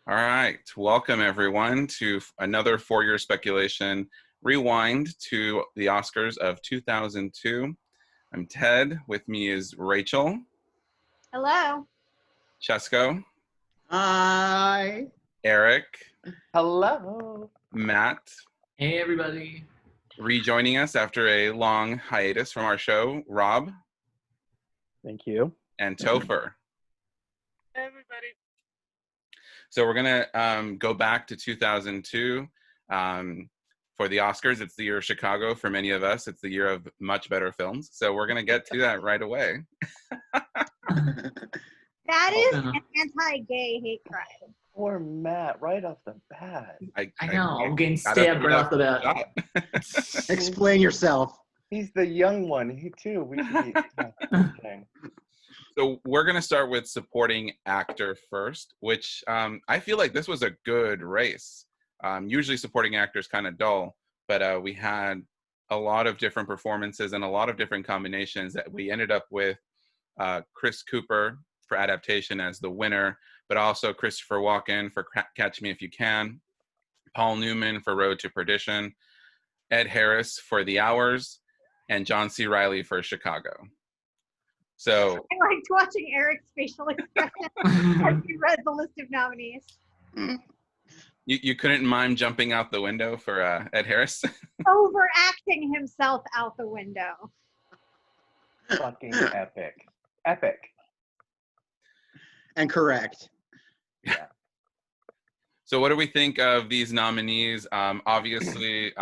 All right, welcome everyone to another four-year speculation rewind to the Oscars of 2002. I'm Ted. With me is Rachel. Hello. Cesco. Hi. Erik. Hello. Matt. Hey, everybody. Rejoining us after a long hiatus from our show, Rob. Thank you. And Topher. Hey, everybody. So we're going to go back to 2002 for the Oscars. It's the year of Chicago for many of us. It's the year of much better films. So we're going to get to that right away. That is an anti-gay hate crime. Poor Matt, right off the bat. I know. I'm getting stabbed right off the bat. Explain yourself. He's the young one. He too. We should be. So we're going to start with supporting actor first, which I feel like this was a good race. Usually supporting actor is kind of dull, but we had a lot of different performances and a lot of different combinations that we ended up with Chris Cooper for adaptation as the winner, but also Christopher Walken for Catch Me If You Can, Paul Newman for Road to Perdition, Ed Harris for The Hours, and John C. Reilly for Chicago. So I liked watching Eric's facial expression as he read the list of nominees. you couldn't mime jumping out the window for Ed Harris? Overacting himself out the window. Fucking epic. Epic. And correct. Yeah. So what do we think of these nominees? Obviously,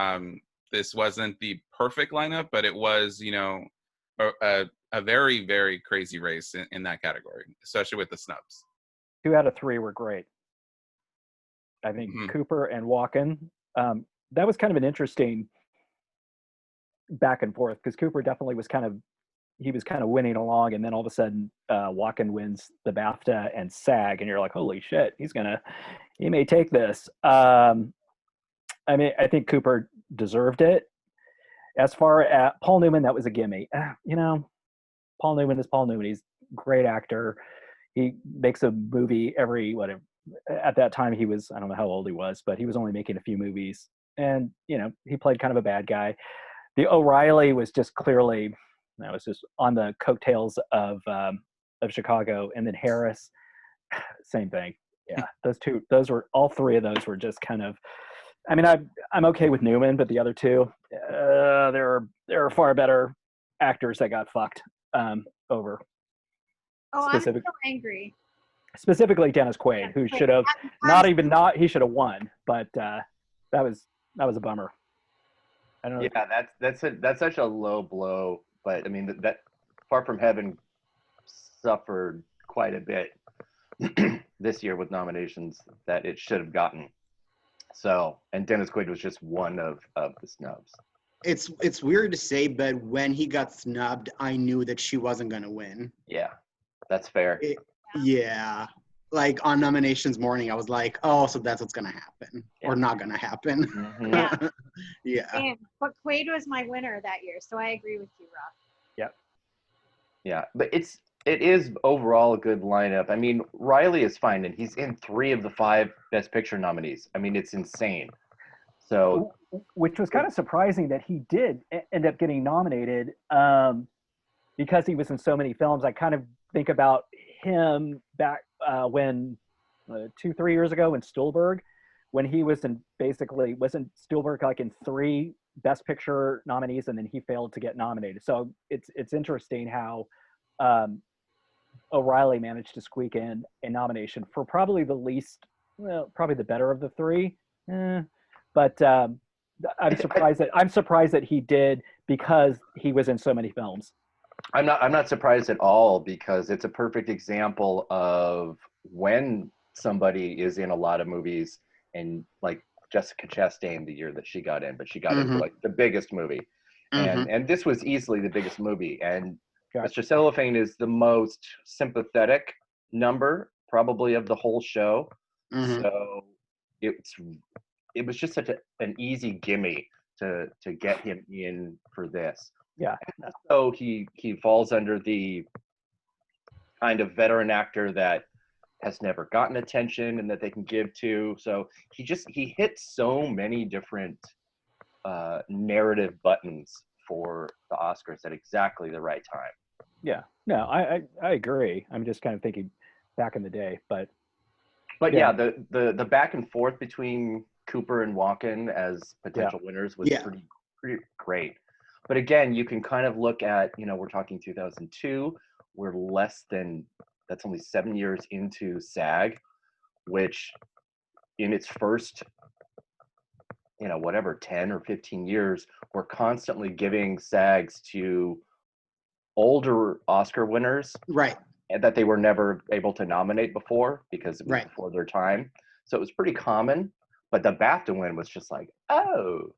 this wasn't the perfect lineup, but it was, a very, very crazy race in that category, especially with the snubs. 2 out of 3 were great. I think Cooper and Walken. That was kind of an interesting back and forth because Cooper definitely was kind of winning along, and then all of a sudden Walken wins the BAFTA and SAG, and you're like, holy shit, he may take this. I think Cooper deserved it. As far as Paul Newman, that was a gimme. Paul Newman is Paul Newman. He's a great actor. He makes a movie at that time he was, I don't know how old he was, but he was only making a few movies. And, he played kind of a bad guy. The O'Reilly was just clearly, that was just on the coattails of Chicago. And then Harris, same thing. Yeah, all 3 of those were just kind of, I'm okay with Newman, but the other 2, there are far better actors that got fucked over. Oh, I'm so angry. Specifically Dennis Quaid, who should have he should have won, but that was a bummer. I don't know. Yeah, that's such a low blow, but that Far From Heaven suffered quite a bit this year with nominations that it should have gotten. So, and Dennis Quaid was just one of the snubs. It's weird to say, but when he got snubbed, I knew that she wasn't going to win. Yeah, that's fair. Yeah. Like on nominations morning, I was like, oh, so that's what's going to happen or not going to happen. Mm-hmm. Yeah. Yeah. But Quaid was my winner that year, so I agree with you, Rob. Yep. Yeah, but it is overall a good lineup. Reilly is fine, and he's in 3 of the 5 Best Picture nominees. It's insane. So, which was kind of surprising that he did end up getting nominated because he was in so many films. I kind of think about him back when 2-3 years ago in Spielberg, when he was wasn't Spielberg like in 3 Best Picture nominees, and then he failed to get nominated. So it's interesting how O'Reilly managed to squeak in a nomination for probably probably the better of the 3. But I'm surprised that he did because he was in so many films. I'm not surprised at all because it's a perfect example of when somebody is in a lot of movies, and like Jessica Chastain the year that she got in, but she got in for like the biggest movie. And this was easily the biggest movie. And Mr. Cellophane is the most sympathetic number probably of the whole show. So it was just such an easy gimme to get him in for this. Yeah. And so he falls under the kind of veteran actor that has never gotten attention and that they can give to. So he hit so many different narrative buttons for the Oscars at exactly the right time. Yeah, no, I agree. I'm just kind of thinking back in the day, but yeah, the back and forth between Cooper and Walken as potential winners was pretty great. But again, you can kind of look at, we're talking 2002. We're that's only 7 years into SAG, which in its first, 10 or 15 years, we're constantly giving SAGs to older Oscar winners. Right. That they were never able to nominate before because it was before their time. So it was pretty common. But the BAFTA win was just like, oh.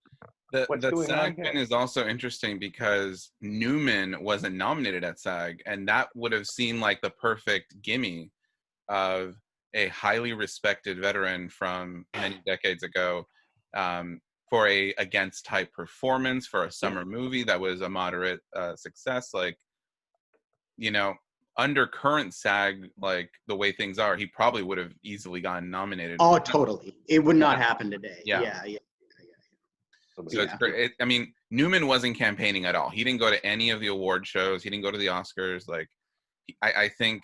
The SAG win is also interesting because Newman wasn't nominated at SAG, and that would have seemed like the perfect gimme of a highly respected veteran from many decades ago for a against type performance for a summer movie that was a moderate success. Like, under current SAG, like the way things are, he probably would have easily gotten nominated. Oh, totally. It would not happen today. Yeah. So it's great. I mean, Newman wasn't campaigning at all. He didn't go to any of the award shows. He didn't go to the Oscars. Like, I think,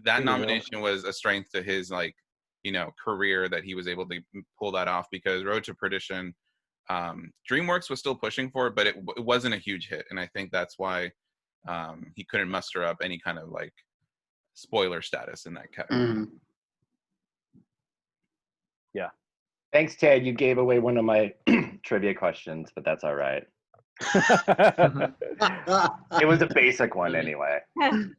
that nomination was a strength to his, career that he was able to pull that off, because Road to Perdition, DreamWorks was still pushing for it, but it wasn't a huge hit. And I think that's why he couldn't muster up any kind of spoiler status in that category. Yeah. Thanks, Ted. You gave away one of my trivia questions, but that's all right. It was a basic one anyway. And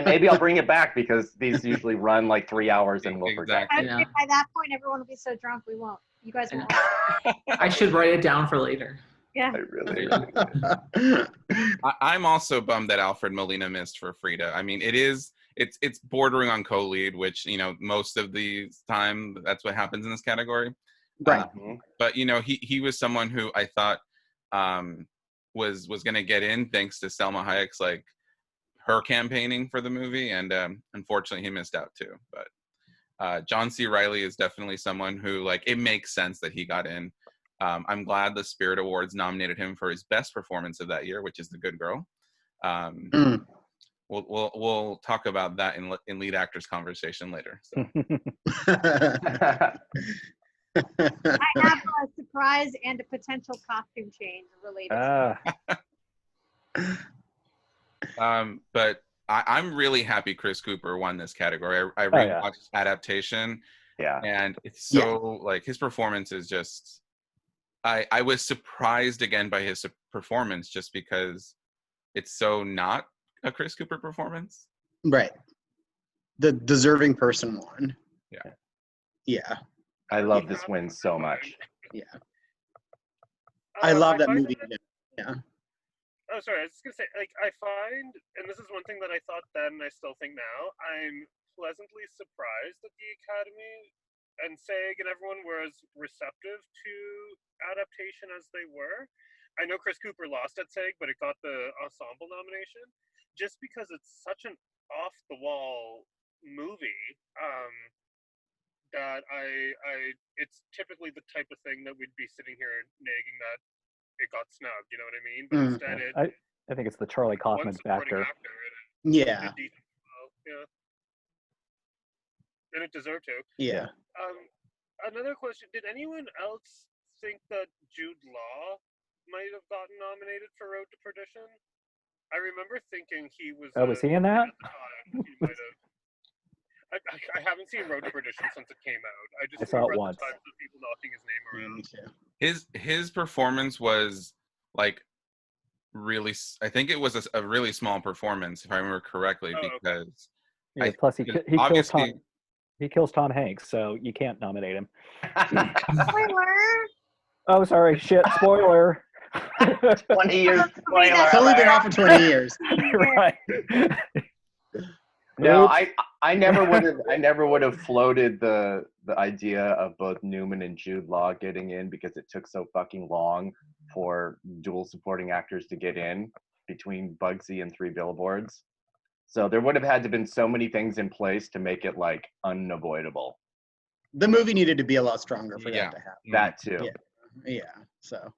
maybe I'll bring it back because these usually run 3 hours and we'll forget. By that point, everyone will be so drunk we won't. You guys won't. I should write it down for later. Yeah. I really I'm also bummed that Alfred Molina missed for Frida. I mean, it's bordering on co-lead, which most of the time that's what happens in this category. Right. But he was someone who I thought was going to get in thanks to Selma Hayek's her campaigning for the movie, and unfortunately he missed out too. But John C. Reilly is definitely someone who it makes sense that he got in. I'm glad the Spirit Awards nominated him for his best performance of that year, which is The Good Girl. We'll talk about that in lead actors conversation later. So. I have a surprise and a potential costume change related. But I'm really happy Chris Cooper won this category. I rewatched Adaptation. Yeah. And it's so his performance is just. I was surprised again by his performance just because it's so not a Chris Cooper performance. Right. The deserving person won. Yeah. Yeah. I love this win so much. Yeah. I love that movie. Yeah. Oh, sorry. I was just going to say, I find, and this is one thing that I thought then and I still think now, I'm pleasantly surprised that the Academy and SAG and everyone were as receptive to Adaptation as they were. I know Chris Cooper lost at SAG, but it got the ensemble nomination just because it's such an off-the-wall movie that it's typically the type of thing that we'd be sitting here nagging that it got snubbed, you know what I mean? But instead I think it's the Charlie Kaufman factor. Yeah. And it deserved to. Yeah. Another question: did anyone else think that Jude Law might have gotten nominated for Road to Perdition? I remember thinking he was. Oh, was he in that? He might have. I haven't seen Road to Perdition since it came out. I just saw remember it once. at the time of people knocking his name around. His performance was really. I think it was a really small performance, if I remember correctly, because. Yeah, plus he kills Tom Hanks, so you can't nominate him. Spoiler! Oh, sorry, shit, spoiler. 20 years spoiler. It's only been off for 20 years. Right. No, I never would have floated the idea of both Newman and Jude Law getting in because it took so fucking long for dual supporting actors to get in between Bugsy and Three Billboards. So there would have had to been so many things in place to make it like unavoidable. The movie needed to be a lot stronger for Yeah. that to happen. That too. Yeah. So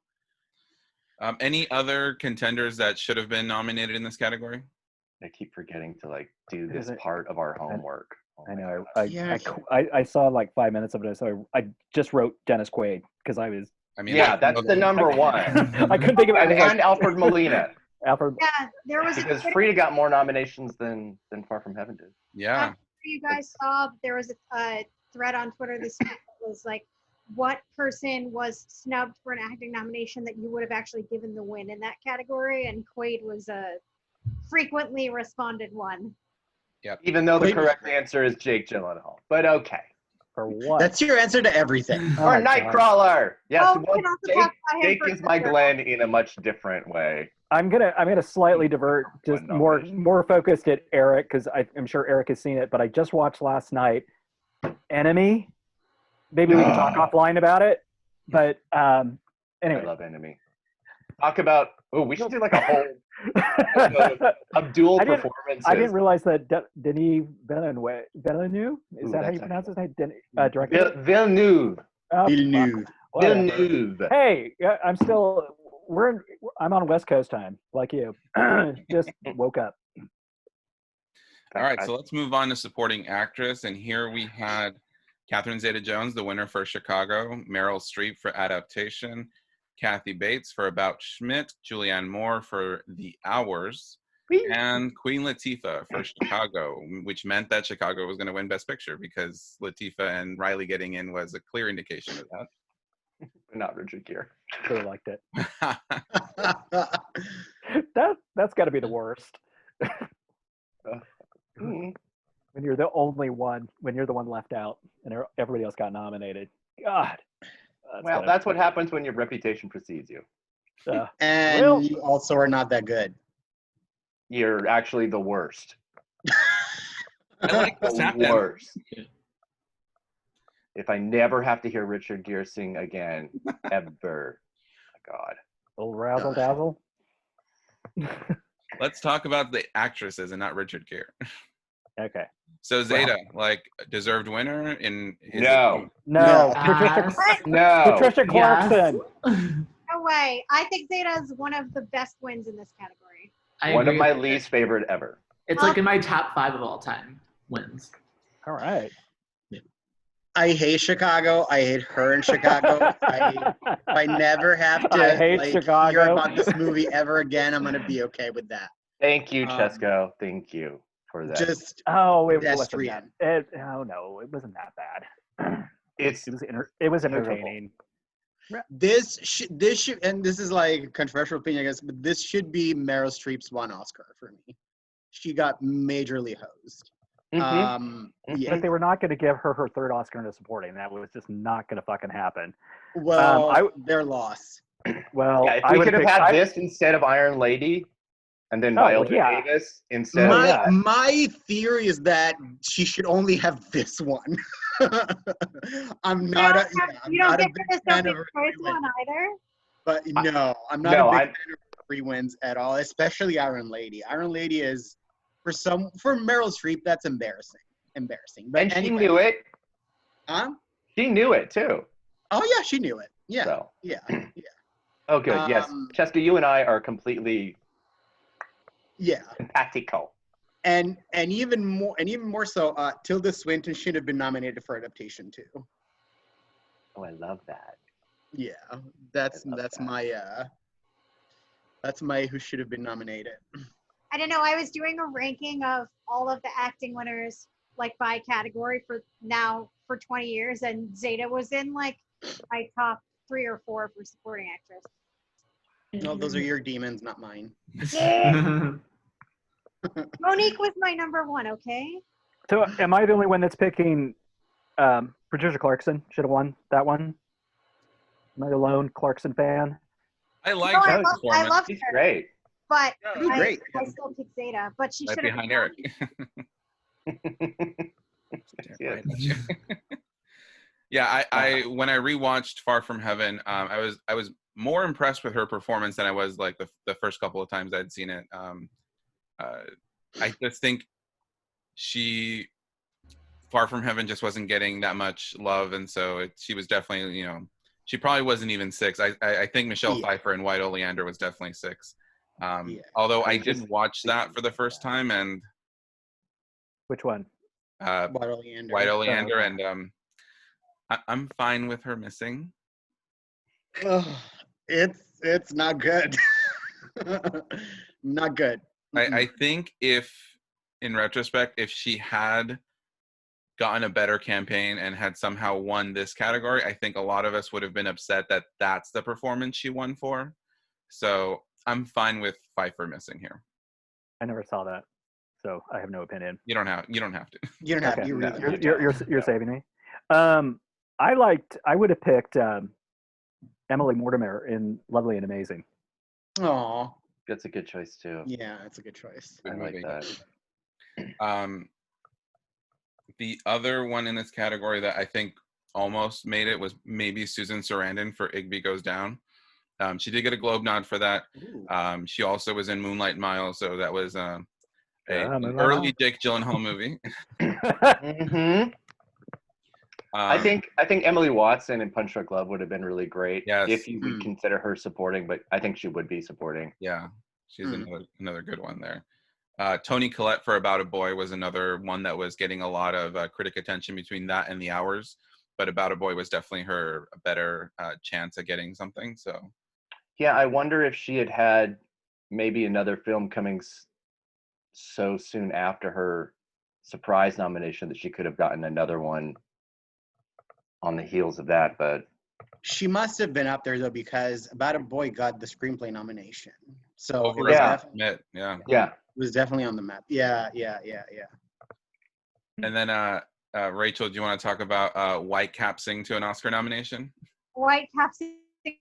Any other contenders that should have been nominated in this category? I keep forgetting to like do Is this it- part of our homework. Oh I my know. God. Yeah. I saw like 5 minutes of it, so I just wrote Dennis Quaid because I was. I mean, Yeah, that's the number one. I couldn't think of it. I was like, And Alfred Molina, Alfred. Yeah, there was a because Twitter Frida got more nominations than Far From Heaven did. Yeah. I'm sure you guys saw there was a thread on Twitter this week that was like, what person was snubbed for an acting nomination that you would have actually given the win in that category? And Quaid was a frequently responded one. Even though the Wait. correct answer is Jake Gyllenhaal. But okay. For what? that's your answer to everything. Oh Or my God. Nightcrawler. Yes, Oh, we well, can also talk about him Jake for is my Twitter. Glenn in a much different way. I'm gonna slightly divert, just One more nomination. focused at Eric because I'm sure Eric has seen it, but I just watched last night. Enemy. Maybe we can talk offline about it, but I anyway. love Enemy. Talk about, we should do like a whole of dual I didn't- performances. I didn't realize that Denis Villeneuve, is Ooh, that how that's you pronounce his name? actually- Director? Villeneuve. Oh, Villeneuve. fuck. Whatever. Villeneuve. Hey, yeah, I'm on West Coast time, like you. Just woke up. All right, so let's move on to supporting actress. And here we had Catherine Zeta-Jones, the winner for Chicago, Meryl Streep for Adaptation, Kathy Bates for About Schmidt, Julianne Moore for The Hours, and Queen Latifah for Chicago, which meant that Chicago was going to win Best Picture because Latifah and Riley getting in was a clear indication of that. But not Richard Gere. Really liked it. That's got to be the worst. Mm. When you're the only one, when you're the one left out, and everybody else got nominated. God. Well, that's what happens when your reputation precedes you. And Well- you also are not that good. You're actually the worst. I like this The happen. worst. If I never have to hear Richard Gere sing again, ever. My God. Little razzle dazzle. Let's talk about the actresses and not Richard Gere. Okay. So Zeta, like deserved winner in No. No. Yes. No. Patricia Clarkson. No way. I think Zeta is one of the best wins in this category. I One of agree my with least it. favorite ever. It's like in my top 5 of all time wins. All right. I hate Chicago. I hate her in Chicago. I never have to I hate hear Chicago. about this movie ever again. I'm gonna be okay with that. Thank you, Um, Cesco. Thank you for that. Just Oh, it wasn't that. Pedestrian. Oh no, it wasn't that bad. it's It was Terrible. entertaining. this should, and this is like a controversial opinion, I guess, but this should be Meryl Streep's one Oscar for me. She got majorly hosed. Mhm. Yeah. But they were not going to give her third Oscar in a supporting. That was just not going to fucking happen. Well, their loss. Well, Yeah, if I we would could have pick- had I- this instead of Iron Lady, and then Oh, Viola yeah. Davis instead My, of that. my theory is that she should only have this one. I'm not a, yeah, I'm You don't not a get big this fan Sophie's of her Choice free wins. one either. But no, I'm not No, a big I'm- fan of her free wins at all, especially Iron Lady. Iron Lady is, for Meryl Streep, that's embarrassing. But And she anyway, knew it. Huh? She knew it too. Oh yeah, she knew it. Yeah, So. yeah. Oh, good. Yes, Cheska, you and I are completely Yeah. simpatico. And even more so, Tilda Swinton should have been nominated for adaptation too. Oh, I love that. Yeah, that's I love that. my who should have been nominated. I don't know. I was doing a ranking of all of the acting winners, like by category for 20 years, and Zeta was in like my top 3 or 4 for supporting actress. No, those are your demons, not mine. Monique was my number 1. Okay. So, am I the only one that's picking Patricia Clarkson? Should have won that one. Am I the lone Clarkson fan? I like No, her I performance. love She's her, great. but She's I, great. I still pick Zeta. But she Right should have behind been Eric. Yeah. Right at you. Yeah, I when I rewatched Far From Heaven, I was more impressed with her performance than I was like the first couple of times I'd seen it. I just think she, Far From Heaven, just wasn't getting that much love, and so she was definitely, she probably wasn't even 6. I think Michelle Pfeiffer in White Oleander was definitely 6. Although I did watch that for the first time, and Which one? White Oleander, and I'm fine with her missing. It's not good. Not good. I think if, in retrospect, if she had gotten a better campaign and had somehow won this category, I think a lot of us would have been upset that that's the performance she won for. So I'm fine with Pfeiffer missing here. I never saw that, so I have no opinion. You don't have to. You don't have Okay. to. You're saving me. I would have picked Emily Mortimer in Lovely and Amazing. Oh, That's a good choice too. Yeah, that's a good choice. Good I movie. like that. The other one in this category that I think almost made it was maybe Susan Sarandon for Igby Goes Down. She did get a Globe nod for that. She also was in Moonlight Mile, so that was an early Jake Gyllenhaal movie. Mm-hmm. I think Emily Watson in Punch Drunk Love would have been really great if you would consider her supporting, but I think she would be supporting. Yeah, she's another good one there. Toni Collette for About a Boy was another one that was getting a lot of critic attention between that and The Hours, but About a Boy was definitely her better chance at getting something. So, yeah, I wonder if she had maybe another film coming so soon after her surprise nomination that she could have gotten another one on the heels of that, but she must have been up there though, because About a Boy got the screenplay nomination. So over it was definitely on the map. Yeah. And then Rachel, do you want to talk about Whitecapsing to an Oscar nomination? Whitecapsing to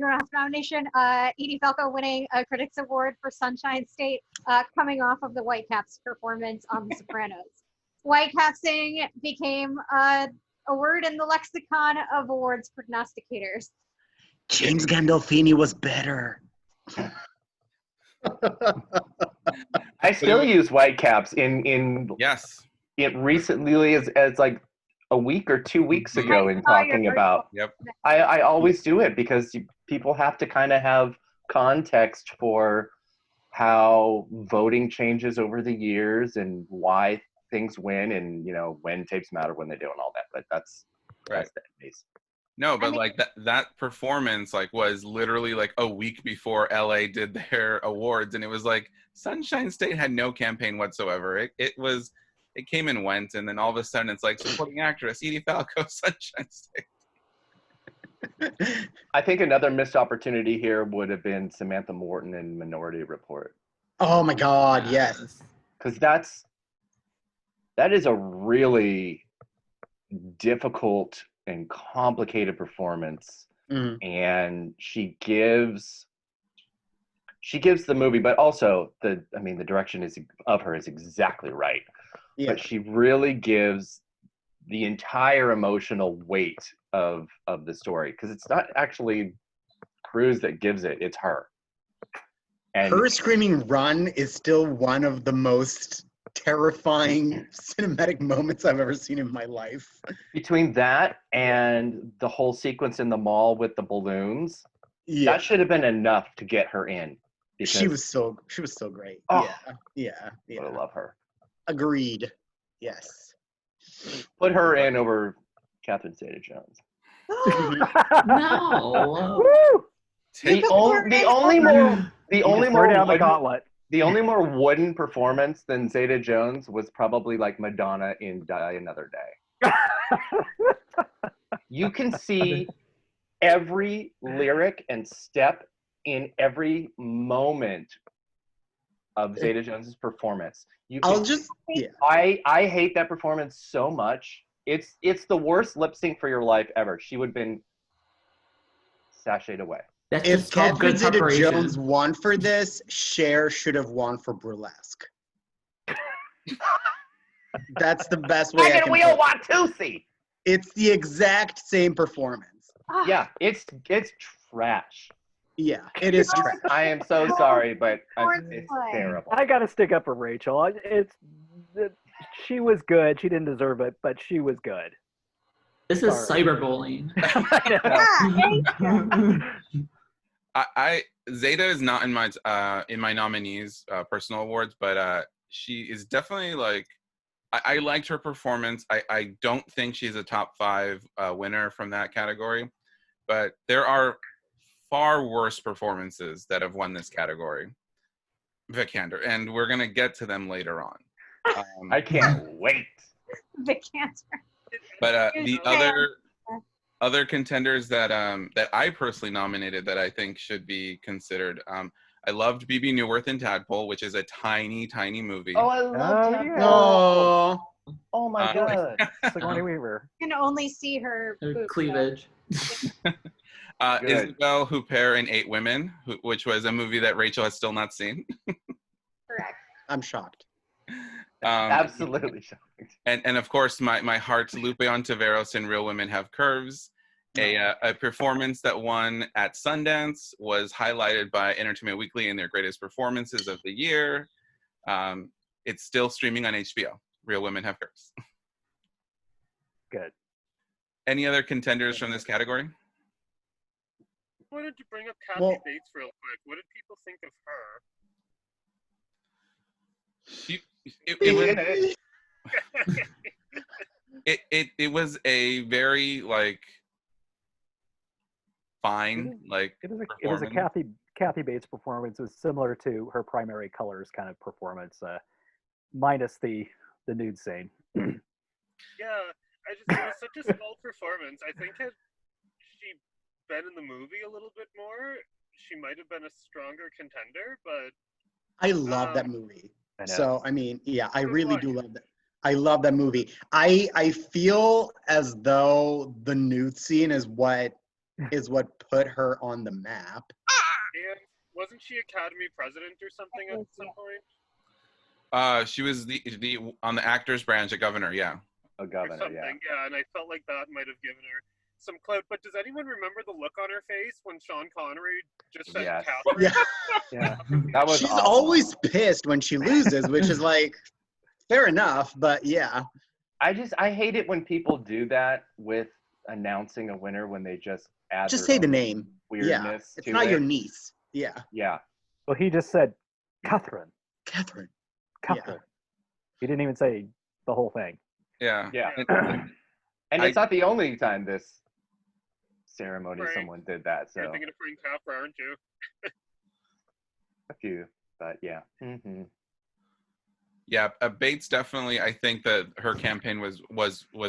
an Oscar nomination. Edie Falco winning a Critics Award for Sunshine State, coming off of the Whitecaps performance on The Sopranos. Whitecapsing became a word in the lexicon of awards prognosticators. James Gandolfini was better. I still use Whitecaps in yes. It recently as like a week or 2 weeks ago in talking about. Yep. I always do it because people have to kind of have context for how voting changes over the years and why things win, and when tapes matter, when they do, and all that. But that's the case. No, but like that performance was literally like a week before LA did their awards, and it was like Sunshine State had no campaign whatsoever. It came and went, and then all of a sudden it's like supporting actress Edie Falco, Sunshine State. I think another missed opportunity here would have been Samantha Morton in Minority Report. Oh my God, yes. Because that is a really difficult and complicated performance, and she gives the movie, but also the direction of her is exactly right. Yeah. But she really gives the entire emotional weight of the story, because it's not actually Cruz that gives it, it's her. And her screaming "run" is still one of the most terrifying cinematic moments I've ever seen in my life. Between that and the whole sequence in the mall with the balloons, that should have been enough to get her in. She was so great. Oh, yeah. I love her. Agreed. Yes. Put her in over Catherine Zeta-Jones. No. The only more wooden performance than Zeta-Jones was probably like Madonna in Die Another Day. You can see every lyric and step in every moment of Zeta-Jones's performance. I hate that performance so much. It's the worst lip sync for your life ever. She would have been sashayed away. That's if Catherine Zeta-Jones won for this, Cher should have won for Burlesque. That's the best way I can we all want to see. It's the exact same performance. Yeah, it's trash. Yeah, it is trash. I am so sorry, but it's Horseplay. terrible. I gotta stick up for Rachel. She was good. She didn't deserve it, but she was good. This is Sorry. cyberbullying. I Zeta is not in my nominees personal awards, but she is definitely like I liked her performance. I don't think she's a top 5 winner from that category, but there are far worse performances that have won this category. Vikander, and we're gonna get to them later on. I can't wait. Vikander. But Here's the the other contenders that I personally nominated that I think should be considered. I loved BB Newirth in Tadpole, which is a tiny movie. Oh, I love Oh, Tadpole. yeah. No. Oh my god. Sigourney Weaver. You can only see her Her boobs, cleavage. Good. Isabelle Huppert in 8 Women, which was a movie that Rachel has still not seen. Correct. I'm shocked. Absolutely shocked. And of course, my heart's Lupe Ontiveros in Real Women Have Curves. A performance that won at Sundance, was highlighted by Entertainment Weekly in their greatest performances of the year. It's still streaming on HBO. Real Women Have Curves. Good. Any other contenders from this category? I wanted to bring up Kathy Well- Bates real quick. What did people think of her? It was a very like fine like It was a performance. Kathy Bates performance. It was similar to her Primary Colors kind of performance, minus the nude scene. Yeah, it was such a small performance. I think had she been in the movie a little bit more, she might have been a stronger contender, but I love that movie. I know. So I mean, yeah, I So really what? do love that. I love that movie. I feel as though the nude scene is what put her on the map. and wasn't she Academy president or something at some point? She was the on the actors branch, a governor. Yeah. A Or governor, something, yeah. and I felt like that might have given her some clout. But does anyone remember the look on her face when Sean Connery just said Yes. Catherine? Yeah, Yeah. That was she's awful. always pissed when she loses, which is like fair enough. But yeah, I hate it when people do that with announcing a winner when they just add just their say the own name. Yeah, weirdness it's to not it. your niece. Yeah, Yeah. Well, he just said, Catherine. Catherine. Catherine. He didn't even say the whole thing. Yeah. Yeah. And And I- it's not the only time this ceremony Frank. someone did that. You're So thinking of Frank Capra, aren't you? a few, but yeah. Mm-hmm. Yeah, Bates definitely. I think that her campaign was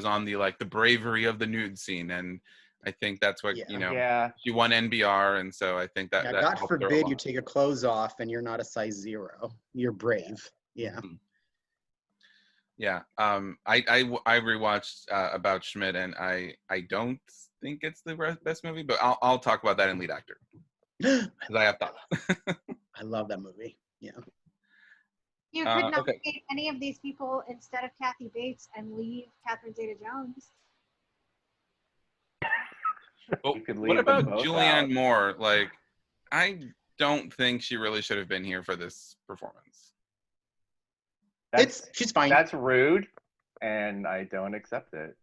on the like the bravery of the nude scene, and I think that's what Yeah. Yeah. she won NBR, and so I think that Yeah, that God helped her a forbid you lot. take your clothes off and you're not a size 0. You're brave. Yeah. Mhm. Yeah. I rewatched About Schmidt, and I don't think it's the best movie, but I'll talk about that in lead actor because I have thoughts. I love that movie. Yeah. You could Okay. nominate any of these people instead of Kathy Bates and leave Catherine Zeta-Jones. But You could what leave them about both Julianne out. Moore? Like, I don't think she really should have been here for this performance. She's fine. That's rude, and I don't accept it.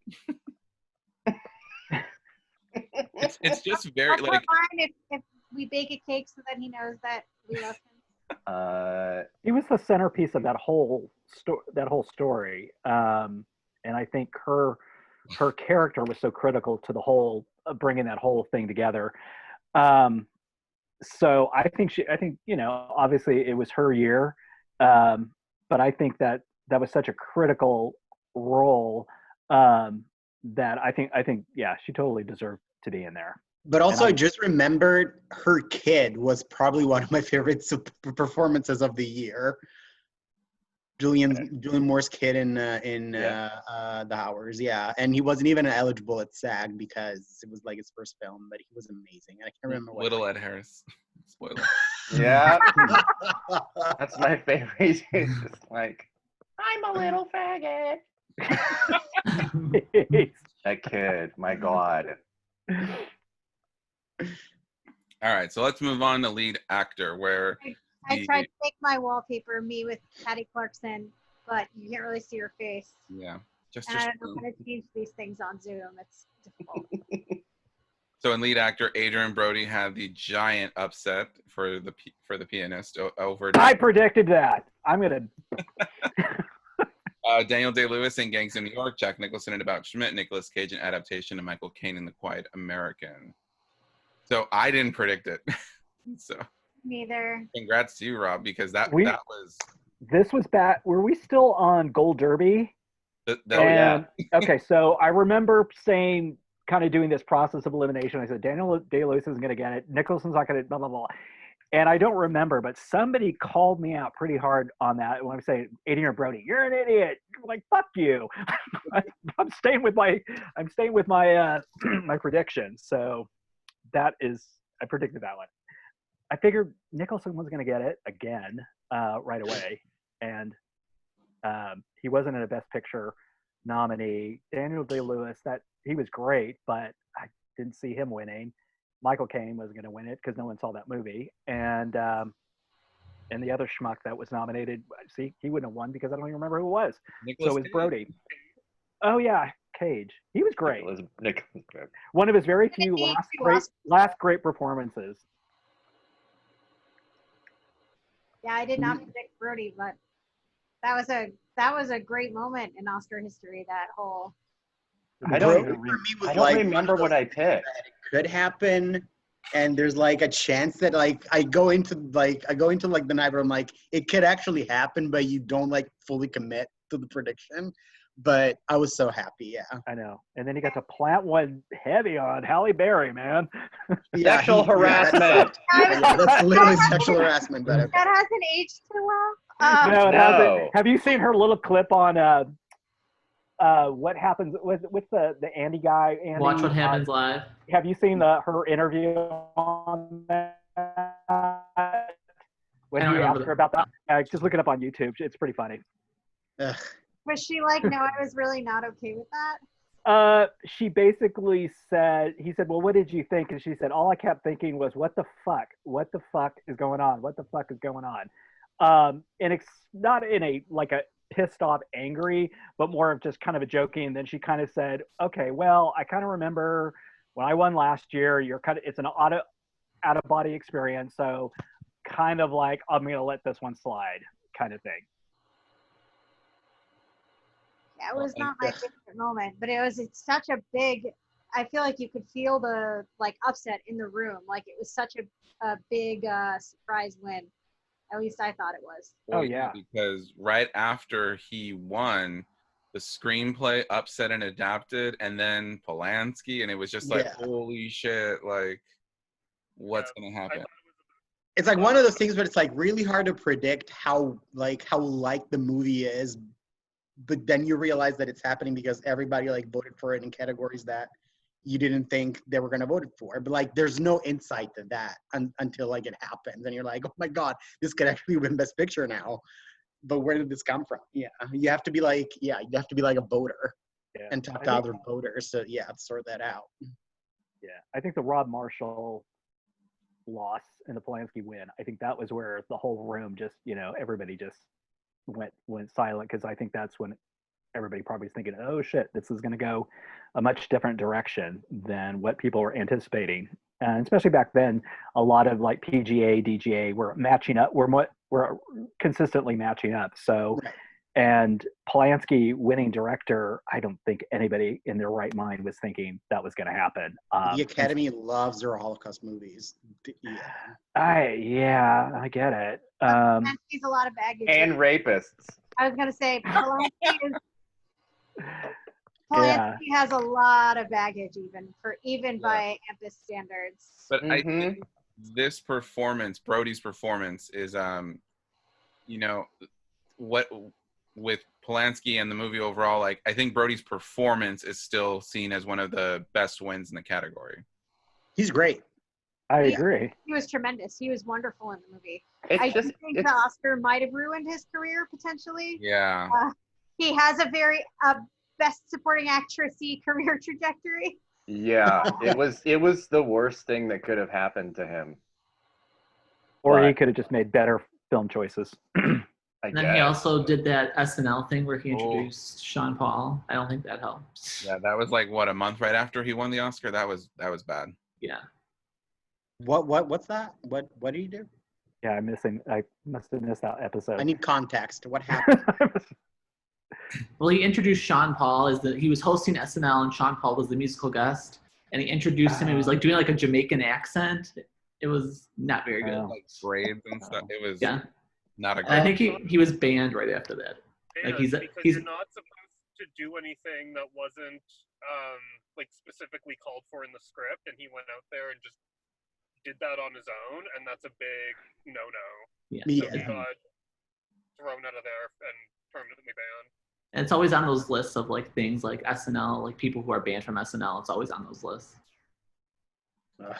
It's just very Also like fine if we bake a cake so that he knows that we love him. He was the centerpiece of that whole story, and I think her character was so critical to the whole bringing that whole thing together. So I think obviously it was her year, but I think that was such a critical role that I think yeah, she totally deserved to be in there. But also, I just remembered her kid was probably one of my favorite performances of the year. Julian Moore's kid in The Hours, yeah, and he wasn't even eligible at SAG because it was like his first film, but he was amazing. I can't remember what. Little Ed Harris. Spoiler. Yeah. That's my favorite. It's just like, I'm a little faggot. That kid, my God. All right, so let's move on to lead actor, where I tried to make my wallpaper me with Patty Clarkson, but you can't really see her face. Yeah, just And I don't know how to change these things on Zoom. It's difficult. So in lead actor, Adrian Brody had the giant upset for the pianist over. I predicted that. I'm gonna. Daniel Day-Lewis in Gangs of New York, Jack Nicholson in About Schmidt, Nicolas Cage in Adaptation, and Michael Caine in The Quiet American. So I didn't predict it. So neither. Congrats to you, Rob, because that was. This was back. Were we still on Gold Derby? Yeah. Okay, so I remember saying, kind of doing this process of elimination. I said Daniel Day-Lewis isn't going to get it. Nicholson's not going to blah blah blah. And I don't remember, but somebody called me out pretty hard on that when I say Adrian Brody, you're an idiot. I'm like, fuck you. I'm staying with my my prediction. So that is, I predicted that one. I figured Nicholson was going to get it again right away, and he wasn't in a Best Picture nominee. Daniel Day-Lewis, that he was great, but I didn't see him winning. Michael Caine was going to win it because no one saw that movie, and the other schmuck that was nominated, see, he wouldn't have won because I don't even remember who it was. Nicolas So it was Brody. Oh yeah, Cage. He was great. Nicholas. One of his very few last great performances. Yeah, I did not predict Brody, but that was a great moment in Oscar history. That whole. I don't remember what I picked. It could happen, and there's like a chance that like I go into like the night where I'm like, it could actually happen, but you don't like fully commit to the prediction. But I was so happy, yeah. I know. And then he got to plant one heavy on Halle Berry, man. Sexual harassment. That's literally sexual harassment. But that hasn't aged too well. No, it hasn't. Have you seen her little clip on what happens with the Andy guy? Andy, Watch What Happens Live. Have you seen her interview on that? When he asked her about that, just look it up on YouTube. It's pretty funny. Was she like, no, I was really not okay with that? She basically said, he said, well, what did you think? And she said, all I kept thinking was, what the fuck? What the fuck is going on? What the fuck is going on? And it's not in a pissed off, angry, but more of just kind of a joking. And then she kind of said, okay, well, I kind of remember when I won last year, it's an out of body experience. So kind of like, I'm going to let this one slide kind of thing. Yeah, it was not my favorite moment, but it's such a big, I feel like you could feel the upset in the room. Like it was such a big surprise win. At least I thought it was. Oh, yeah. Because right after he won, the screenplay Upset and Adapted, and then Polanski, and it was just holy shit, like, what's going to happen? It's like one of those things where it's like really hard to predict how the movie is, but then you realize that it's happening because everybody voted for it in categories that you didn't think they were going to vote for. But there's no insight to that until it happens. And you're like, oh my God, this could actually win Best Picture now. But where did this come from? Yeah. You have to be a voter and talk to other voters. So to sort that out. Yeah. I think the Rob Marshall loss and the Polanski win, I think that was where the whole room just, everybody just went silent, because I think that's when everybody probably is thinking, oh shit, this is going to go a much different direction than what people were anticipating. And especially back then, a lot of PGA, DGA were matching up, were consistently matching up. So, and Polanski winning director, I don't think anybody in their right mind was thinking that was going to happen. The Academy loves their Holocaust movies. I get it. He's a lot of baggage. And rapists. I was going to say, Polanski has a lot of baggage, even by Ampus standards. But I think this performance, Brody's performance, is what with Polanski and the movie overall. I think Brody's performance is still seen as one of the best wins in the category. He's great. I agree. He was tremendous. He was wonderful in the movie. I think the Oscar might have ruined his career potentially. Yeah. He has a very Best Supporting Actress-y career trajectory. Yeah, it was the worst thing that could have happened to him. Or he But could have just made better film choices. I And then he guess. also did that SNL thing where he Oh. introduced Sean Paul. I don't think that helped. Yeah, that was like what, a month right after he won the Oscar. That was bad. Yeah. What's that? What did he do? Yeah, I must have missed that episode. I need context. What happened? Well, he introduced Sean Paul as he was hosting SNL, and Sean Paul was the musical guest. And he introduced him. He was like doing like a Jamaican accent. It was not very good. Oh. Like braids and stuff. It was Yeah. not a And I good. think he was banned right after that. Like because he's you're not supposed to do anything that wasn't like specifically called for in the script, and he went out there and just did that on his own, and that's a big no-no. yeah. So he Yeah. got thrown out of there and permanently banned. And it's always on those lists of like things like SNL, like people who are banned from SNL. It's always on those lists. Ugh.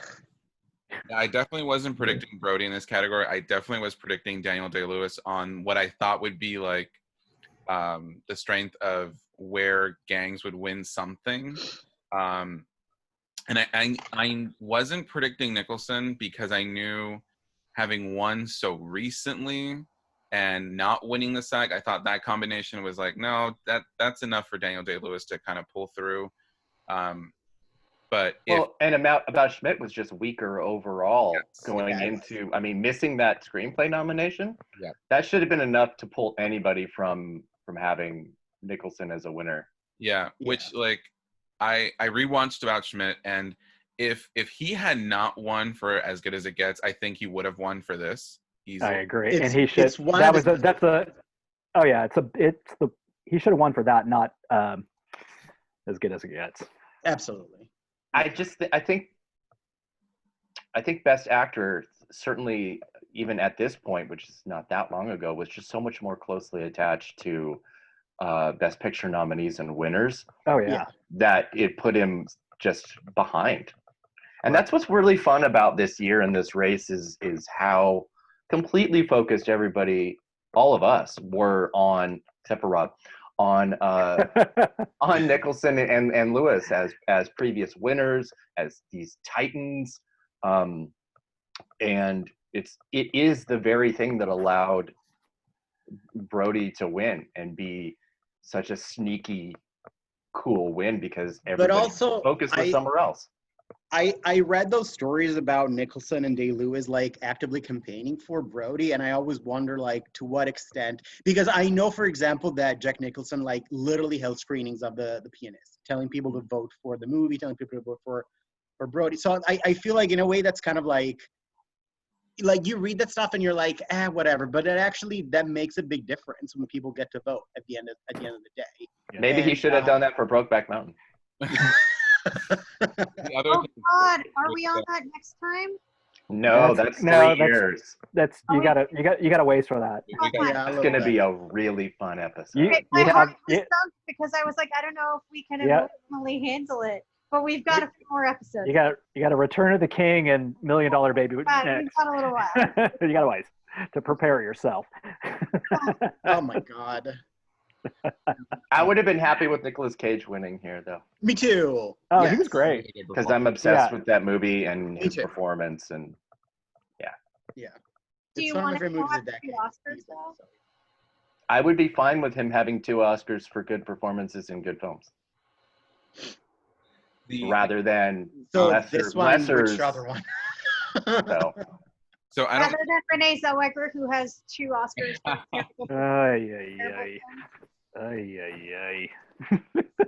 I definitely wasn't predicting Brody in this category. I definitely was predicting Daniel Day-Lewis on what I thought would be like the strength of where gangs would win something. And I wasn't predicting Nicholson because I knew, having won so recently and not winning the SAG, I thought that combination was like, no, that's enough for Daniel Day-Lewis to kind of pull through. But And About Schmidt was just weaker overall going Yes. into. I mean, missing that screenplay nomination. Yeah. That should have been enough to pull anybody from having Nicholson as a winner. Yeah, which like I rewatched About Schmidt, and if he had not won for As Good as It Gets, I think he would have won for this easily. I agree, It's- and he should. it's one That of was his- that's a. Oh yeah, it's the he should have won for that, not As Good as It Gets. Absolutely. I think Best Actor, certainly even at this point, which is not that long ago, was just so much more closely attached to Best Picture nominees and winners Oh yeah. that it put him just behind. And that's what's really fun about this year and this race is how completely focused everybody, all of us, were on, except for Rob, on Nicholson and Lewis as previous winners, as these titans, and it is the very thing that allowed Brody to win and be such a sneaky, cool win because everybody's focus was somewhere else. I read those stories about Nicholson and Day-Lewis like actively campaigning for Brody, and I always wonder like to what extent, because I know, for example, that Jack Nicholson like literally held screenings of the Pianist, telling people to vote for the movie, telling people to vote for Brody. So I feel like in a way that's kind of like you read that stuff and you're like, whatever, but that makes a big difference when people get to vote at the end of the day. Yeah. Maybe he should have done that for Brokeback Mountain. The other Oh thing God, are we on that next time? No, that's 3 years. That's you gotta wait for that. we got- Yeah, a It's little going to bit. be a really fun episode. You- Okay, my have- heart was you- sunk because I was like, I don't know if we can Yeah. emotionally handle it, but we've got a few more episodes. You got Return of the King and $1 Million Baby We've next. got a little while. You gotta wait to prepare yourself. Oh my God. I would have been happy with Nicolas Cage winning here, though, Me too. Oh, Yes. he was great. because I'm obsessed Yeah. with that movie and Me his too. performance. And Yeah. Do you It's one of my want to favorite movies have of the decade. two Oscars though? I would be fine with him having 2 Oscars for good performances in good films, rather than So lesser. this one, lessers. which other one? So So I don't. Rather than Renee Zellweger, who has 2 Oscars. for terrible film. Ay. Sorry,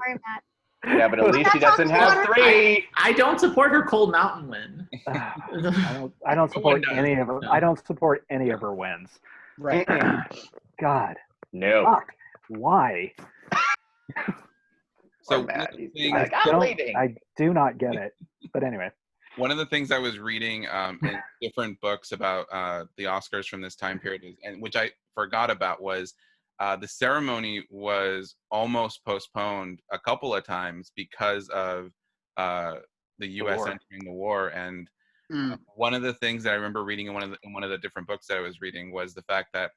Matt. yeah, but at least he doesn't have 3. I don't support her Cold Mountain win. I don't support does. any of her. I don't support any of her wins. Right. God, No. fuck. Why? So Poor Matt. one of the He's things- like, I'm leaving. I do not get it. But anyway. One of the things I was reading in different books about the Oscars from this time period, and which I forgot about, was the ceremony was almost postponed a couple of times because of the U.S. war. entering the war. And one of the things that I remember reading in one of the different books that I was reading was the fact that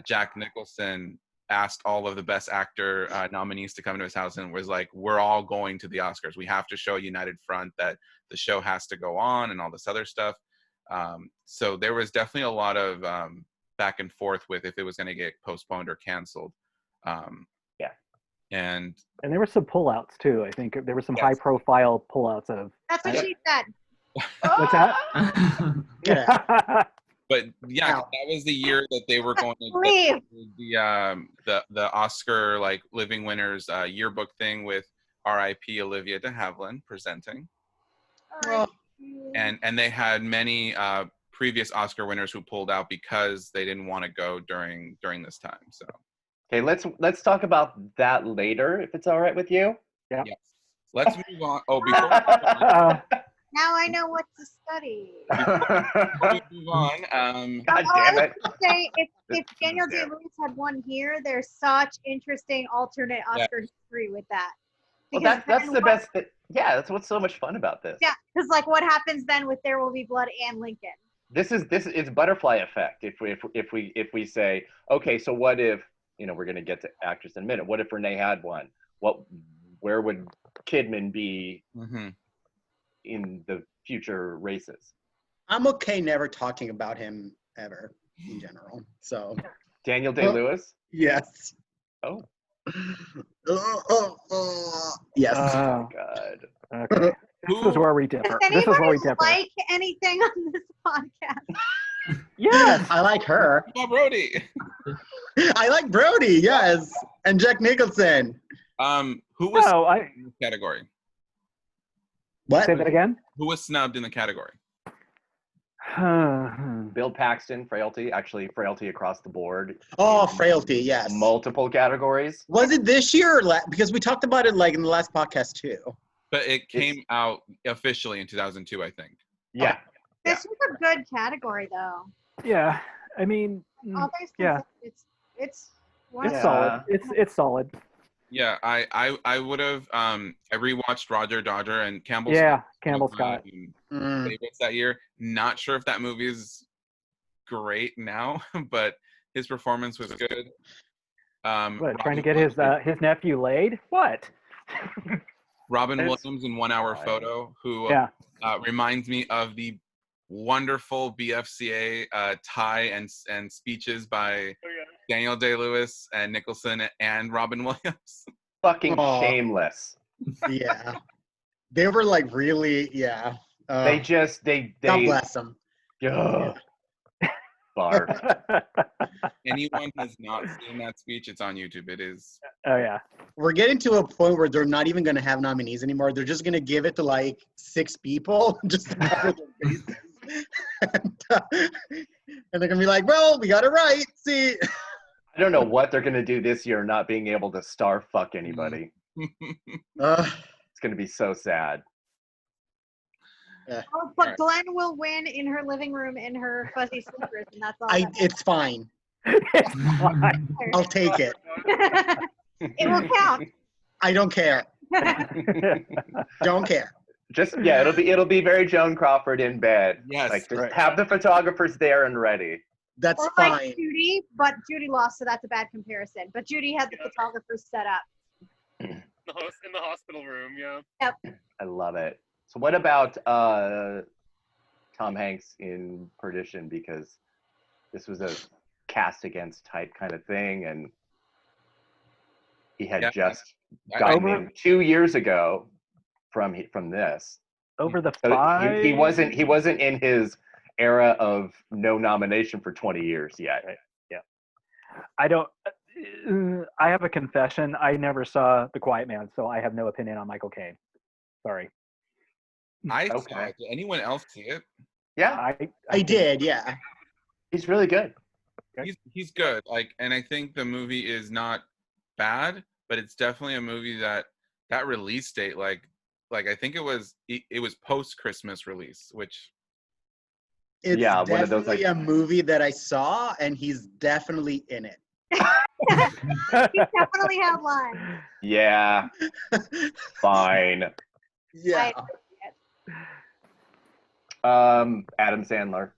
Jack Nicholson asked all of the best actor nominees to come to his house and was like, we're all going to the Oscars. We have to show a united front that the show has to go on and all this other stuff. So there was definitely a lot of back and forth with if it was going to get postponed or canceled. And there were some pullouts too. I think there were some Yes. high-profile pullouts of. That's what she said. What's that? Yeah. But yeah, Ow. that was the year that they were going to Leave. the Oscar like living winners yearbook thing with R.I.P. Olivia de Havilland presenting, Oh. and they had many previous Oscar winners who pulled out because they didn't want to go during this time. So Okay, let's talk about that later, if it's all right with you. Yeah. yes, let's move on. Oh, before we move on, Now I know what to study. before we move on, God I damn was it. gonna say, if Daniel Day-Lewis had won here, there's such interesting alternate Oscar history with that. Well, Because that's then the what- best. Yeah, that's what's so much fun about this. Yeah, because like what happens then with There Will Be Blood and Lincoln? This is it's butterfly effect. If we say, okay, so what if, we're gonna get to actress in a minute. What if Renee had won? Where would Kidman be in the future races? I'm okay never talking about him ever in general. So Daniel Day-Lewis? yes. Oh. Yes. Oh God. Okay. This is where we Does differ. This is where anybody we differ. like anything on this podcast? Yes. I like her. Bob Brody. I like Brody, yes. And Jack Nicholson. Who was No, in the category? What? say that again. Who was snubbed in the category? Bill Paxton, Frailty. Actually, Frailty across the board. Oh, in Frailty, yes. Multiple categories. Was it this year or because we talked about it like in the last podcast too? But it came out officially in 2002, I think. Yeah. This was a good category though. Yeah, I mean, All things yeah. considered, it's it's Yeah. solid. It's solid. Yeah, I would have. I rewatched Roger Dodger and Campbell. Yeah, Scott, Campbell one of my Mm. favorites that year. Not sure if that movie is great now, but his performance was good. What, trying to get his nephew laid? What? Robin It's Williams in 1 Hour fine. Photo, who Yeah. reminds me of the wonderful BFCA tie and speeches by Oh, yeah. Daniel Day-Lewis and Nicholson and Robin Williams. Fucking Aw. shameless. Yeah. They were like really, yeah. They God bless them. Ugh. Barf. Anyone has not seen that speech, it's on YouTube. It is. Oh yeah. We're getting to a point where they're not even going to have nominees anymore. They're just going to give it to like 6 people just to cover their faces. And they're going to be like, well, we got it right. See? I don't know what they're gonna do this year, not being able to star fuck anybody. It's gonna be so sad. Oh, but Glenn will win in her living room in her fuzzy slippers, and that's all. It's fine. It's fine. I'll take it. It will count. I don't care. Don't care. Just it'll be very Joan Crawford in bed. Yes, Like just right. have the photographers there and ready. That's Or fine. like Judy, but Judy lost, so that's a bad comparison. But Judy had the photographers set up. In the hospital room, yeah. I love it. So what about Tom Hanks in Perdition? Because this was a cast against type kind of thing, and he had just gotten in 2 years ago from this. Over the So 5. he wasn't in his era of no nomination for 20 years yet. Yeah. I don't. I have a confession. I never saw The Quiet Man, so I have no opinion on Michael Caine. Sorry. I saw Okay. it. Did anyone else see it? Yeah, I did, yeah. he's really good. He's good. Like, and I think the movie is not bad, but it's definitely a movie that release date, like I think it was post Christmas release, which It's Yeah, one of those, definitely like- a movie that I saw, and he's definitely in it. He definitely had lines. Yeah, fine. Yeah. Adam Sandler.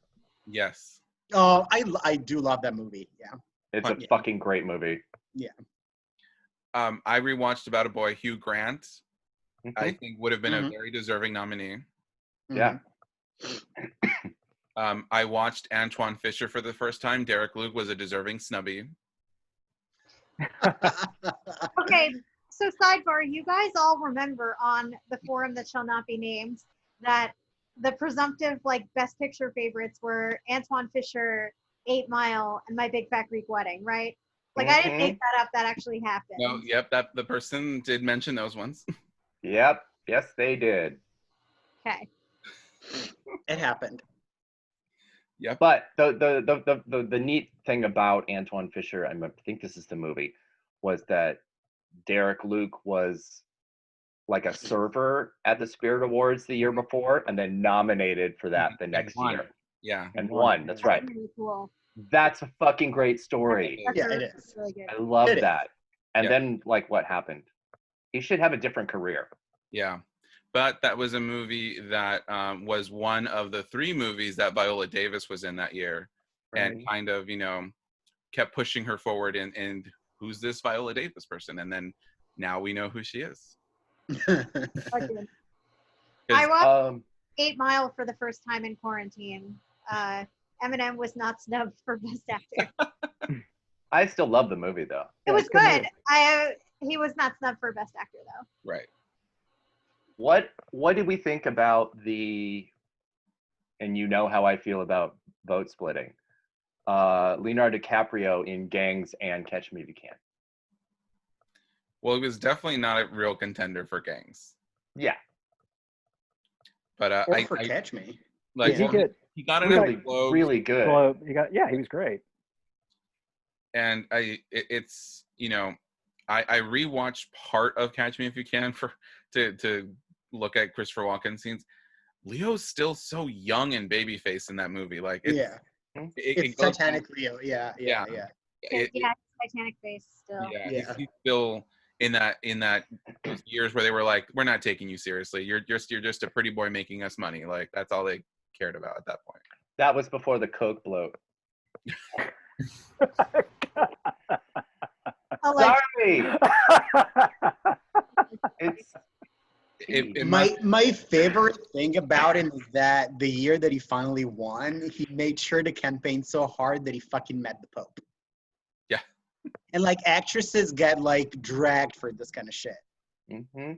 yes. Oh, I do love that movie. Yeah. It's a Yeah. fucking great movie. Yeah. I rewatched About a Boy. Hugh Grant, I Mhm. think, would have been a Mhm. very deserving nominee. Yeah. I watched Antoine Fisher for the first time. Derek Luke was a deserving snubby. Okay, so sidebar, you guys all remember on the forum that shall not be named that the presumptive like best picture favorites were Antoine Fisher, 8 Mile, and My Big Fat Greek Wedding, right? Like I didn't make that up, that actually happened. No, yep, that the person did mention those ones. Yep. Yes, they did. Okay. It happened. Yep. But the neat thing about Antoine Fisher, I think this is the movie, was that Derek Luke was like a server at the Spirit Awards the year before, and then nominated for that the next won. year. Yeah. And won. That's right. Really cool. That's a fucking great story. Yeah, it is. Really good. I love It is. that. And Yeah. then, like, what happened? He should have a different career. Yeah. But that was a movie that was one of the 3 movies that Viola Davis was in that year, and kind of, kept pushing her forward. And who's this Viola Davis person? And then now we know who she is. I watched 8 Mile for the first time in quarantine. Eminem was not snubbed for Best Actor. I still love the movie, though. It was good. He was not snubbed for Best Actor, though. Right. What did we think about and you know how I feel about vote splitting, Leonardo DiCaprio in Gangs and Catch Me If You Can? Well, he was definitely not a real contender for Gangs. Yeah. But or for Catch Me. Like, he got an really, Globe. really good. Globe. He was great. And I rewatched part of Catch Me If You Can to look at Christopher Walken scenes. Leo's still so young and babyface in that movie. Like, it's Titanic Leo. Yeah. Titanic face still. Yeah. He's still in that those years where they were like, we're not taking you seriously. You're just a pretty boy making us money. Like, that's all they cared about at that point. That was before the Coke bloat. Sorry. My favorite thing about him is that the year that he finally won, he made sure to campaign so hard that he fucking met the Pope. Yeah. And like actresses get like dragged for this kind of shit. Mm-hmm.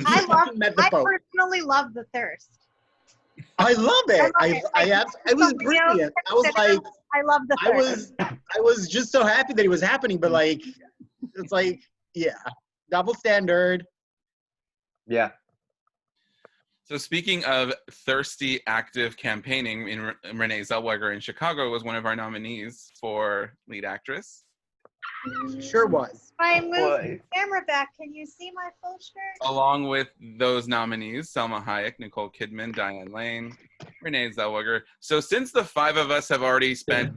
I personally love The Thirst. I love it. I was brilliant. I was like, I love The Thirst. I was just so happy that it was happening, but like, it's like, yeah, double standard. Yeah. So speaking of thirsty, active campaigning, Renee Zellweger in Chicago was one of our nominees for lead actress. Sure was. If I move the camera back, can you see my full shirt? Along with those nominees, Selma Hayek, Nicole Kidman, Diane Lane, Renee Zellweger. So since the 5 of us have already spent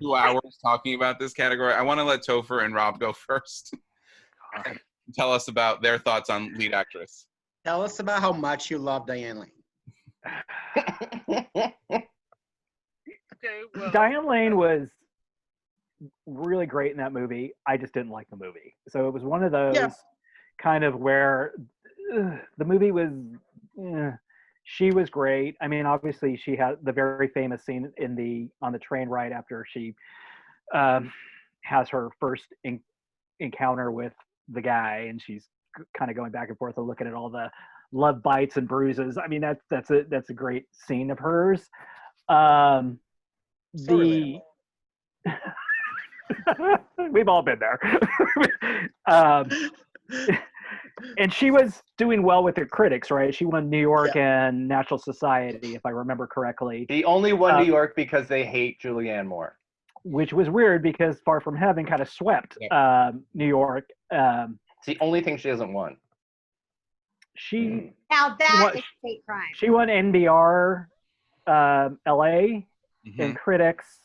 2 hours talking about this category, I want to let Topher and Rob go first. Tell us about their thoughts on lead actress. Tell us about how much you love Diane Lane. Diane Lane was really great in that movie. I just didn't like the movie. So it was one of those kind of where the movie was, she was great. I mean, obviously she had the very famous scene on the train ride after she has her first encounter with the guy, and she's kind of going back and forth and looking at all the love bites and bruises. I mean, that's a great scene of hers. We've all been there. And she was doing well with her critics, right? She won New York and National Society, if I remember correctly. He only won New York because they hate Julianne Moore. Which was weird because Far From Heaven kind of swept New York. It's the only thing she hasn't won. Now that is hate crime. She won NBR LA in critics,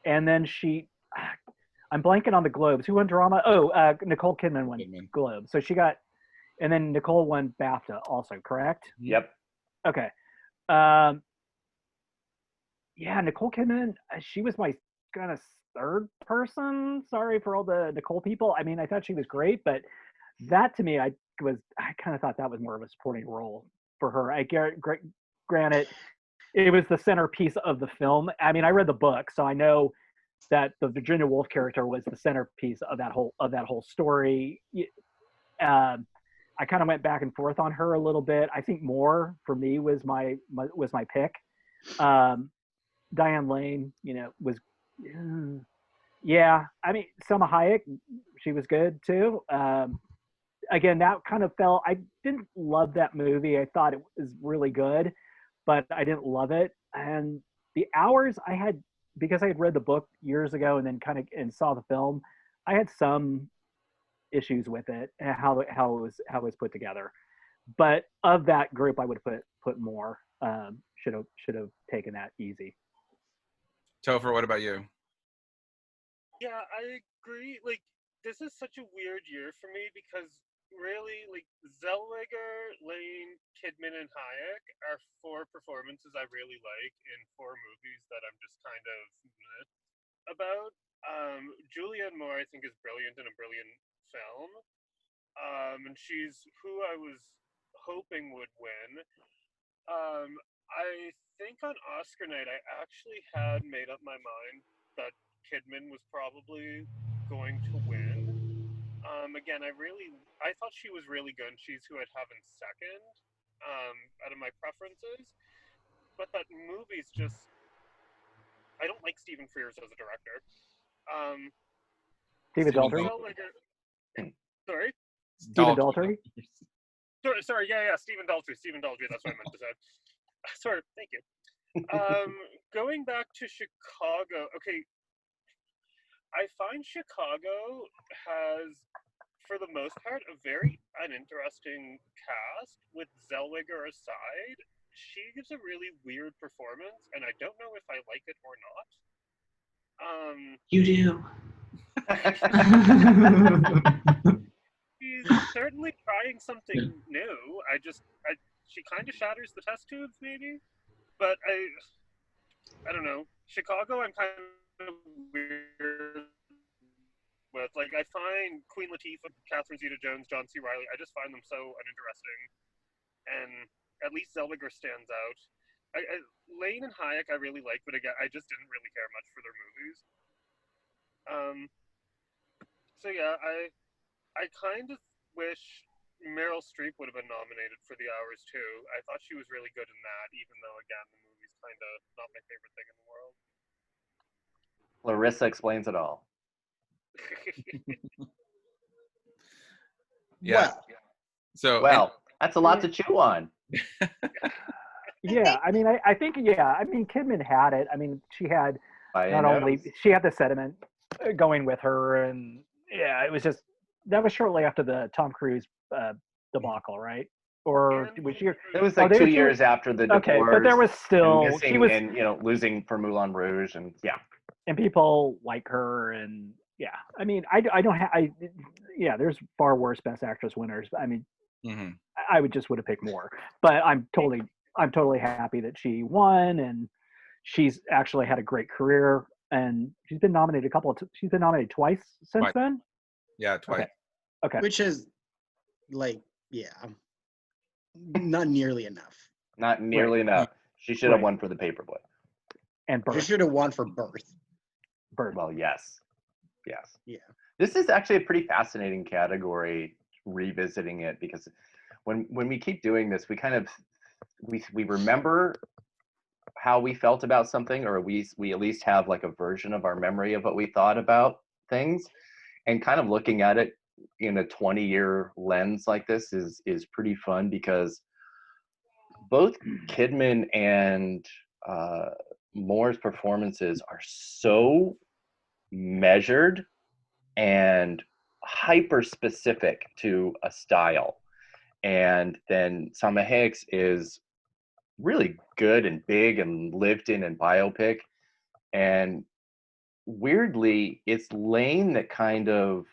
and then I'm blanking on the Globes. Who won drama? Nicole Kidman won Globe. So she got, and then Nicole won BAFTA also, correct? Yep. Okay. Nicole Kidman, she was my kind of third person. Sorry for all the Nicole people. I mean, I thought she was great, but that to me, I kind of thought that was more of a supporting role for her. Granted, it was the centerpiece of the film. I mean, I read the book, so I know that the Virginia Woolf character was the centerpiece of that whole story. I kind of went back and forth on her a little bit. I think Moore for me was my pick. Diane Lane, was yeah. I mean, Selma Hayek, she was good too. Again, that kind of fell. I didn't love that movie. I thought it was really good, but I didn't love it. And the hours I had, because I had read the book years ago and then and saw the film, I had some issues with it and how it was put together. But of that group, I would put more. Should have taken that easy. Topher, what about you? Yeah, I agree. Like, this is such a weird year for me because really, like, Zellweger, Lane, Kidman, and Hayek are 4 performances I really like in 4 movies that I'm just kind of meh about. Julianne Moore, I think, is brilliant in a brilliant film. And she's who I was hoping would win. I think on Oscar night, I actually had made up my mind that Kidman was probably going to win. Again, I thought she was really good. She's who I'd have in second, out of my preferences. But that movie's just, I don't like Stephen Frears as a director. Stephen Daltrey. Sorry. Stephen Daltrey. Sorry. Yeah. Stephen Daltrey. That's what I meant to say. Sorry. Thank you. Going back to Chicago. Okay. I find Chicago has, for the most part, a very uninteresting cast. With Zellweger aside, she gives a really weird performance, and I don't know if I like it or not. You do. She's certainly trying something new. She kind of shatters the test tubes, maybe. But I don't know. Chicago, I'm kind of weird with. Like, I find Queen Latifah, Catherine Zeta-Jones, John C. Reilly, I just find them so uninteresting. And at least Zellweger stands out. Lane and Hayek I really like, but again, I just didn't really care much for their movies. So yeah, I kind of wish Meryl Streep would have been nominated for The Hours too. I thought she was really good in that, even though again the movie's kind of not my favorite thing in the world. Larissa explains it all. Yeah. Well, that's a lot to chew on. Yeah, I mean, I think Kidman had it. I mean, she had she had the sediment going with her, and yeah, it was just that was shortly after the Tom Cruise debacle, right? Or was she? It was like 2 years after the divorce. Okay, but there was still she was, and losing for Moulin Rouge, and yeah, and people like her, and yeah, I mean, there's far worse Best Actress winners. I mean, I would have picked more, but I'm totally happy that she won, and she's actually had a great career, and she's been nominated she's been nominated twice since then. Yeah, twice. Okay. Which is not nearly enough. Not nearly enough. She should have won for The Paperboy. And Birth. She should have won for Birth. Well, yes. Yeah. This is actually a pretty fascinating category, revisiting it, because when we keep doing this, we kind of we remember how we felt about something, or we at least have like a version of our memory of what we thought about things, and kind of looking at it in a 20-year lens like this is pretty fun, because both Kidman and Moore's performances are so measured and hyper specific to a style. And then Salma Hayek's is really good and big and lived in and biopic. And weirdly, it's Lane that kind of,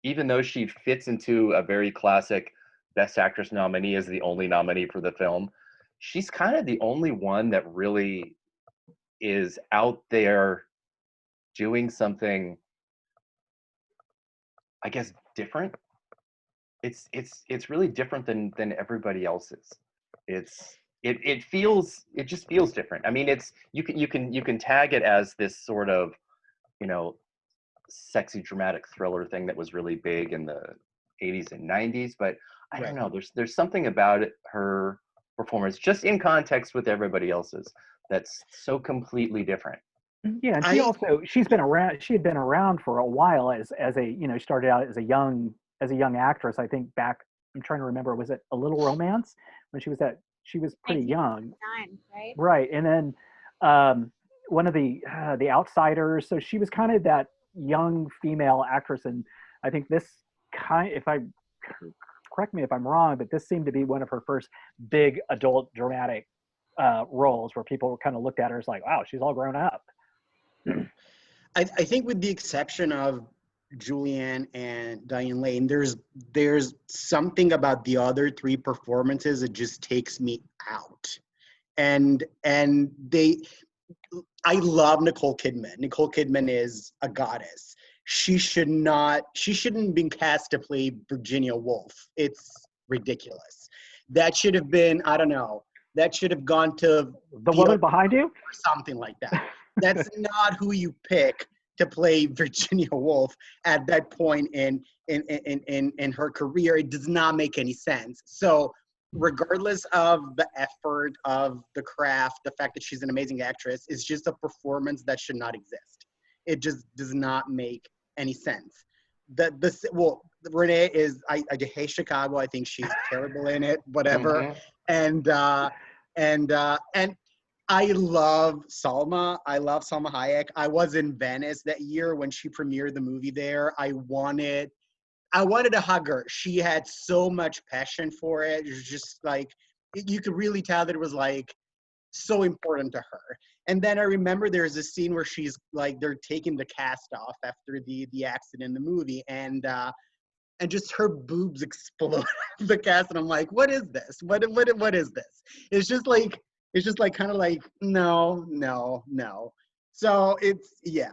even though she fits into a very classic Best Actress nominee as the only nominee for the film, she's kind of the only one that really is out there doing something, I guess, different. It's really different than everybody else's. It just feels different. I mean, it's you can tag it as this sort of, you know, sexy dramatic thriller thing that was really big in the 80s and 90s, but I don't know, there's something about it, her performance, just in context with everybody else's, that's so completely different. Yeah, and she had been around for a while as a, you know, started out as a young actress. I think back, I'm trying to remember, was it A Little Romance when she was pretty young, right? And then one of the Outsiders. So she was kind of that young female actress, and I think this if I correct me if I'm wrong, but this seemed to be one of her first big adult dramatic roles where people kind of looked at her as like, wow, she's all grown up. I think with the exception of Julianne and Diane Lane, there's something about the other three performances that just takes me out. And I love Nicole Kidman. Nicole Kidman is a goddess. She shouldn't be cast to play Virginia Woolf. It's ridiculous. That should have been, I don't know, that should have gone to the woman behind you or something like that. That's not who you pick to play Virginia Woolf at that point in her career. It does not make any sense. So regardless of the effort, of the craft, the fact that she's an amazing actress, it's just a performance that should not exist. It just does not make any sense. Renee is, I hate Chicago. I think she's terrible in it, whatever. Mm-hmm. And I love Salma. I love Salma Hayek. I was in Venice that year when she premiered the movie there. I wanted to hug her. She had so much passion for it. It was just like, you could really tell that it was like so important to her. And then I remember there's a scene where she's like, they're taking the cast off after the accident in the movie, and just her boobs explode the cast, and I'm like, what is this? What is this? It's just like kind of like, no. So it's, yeah,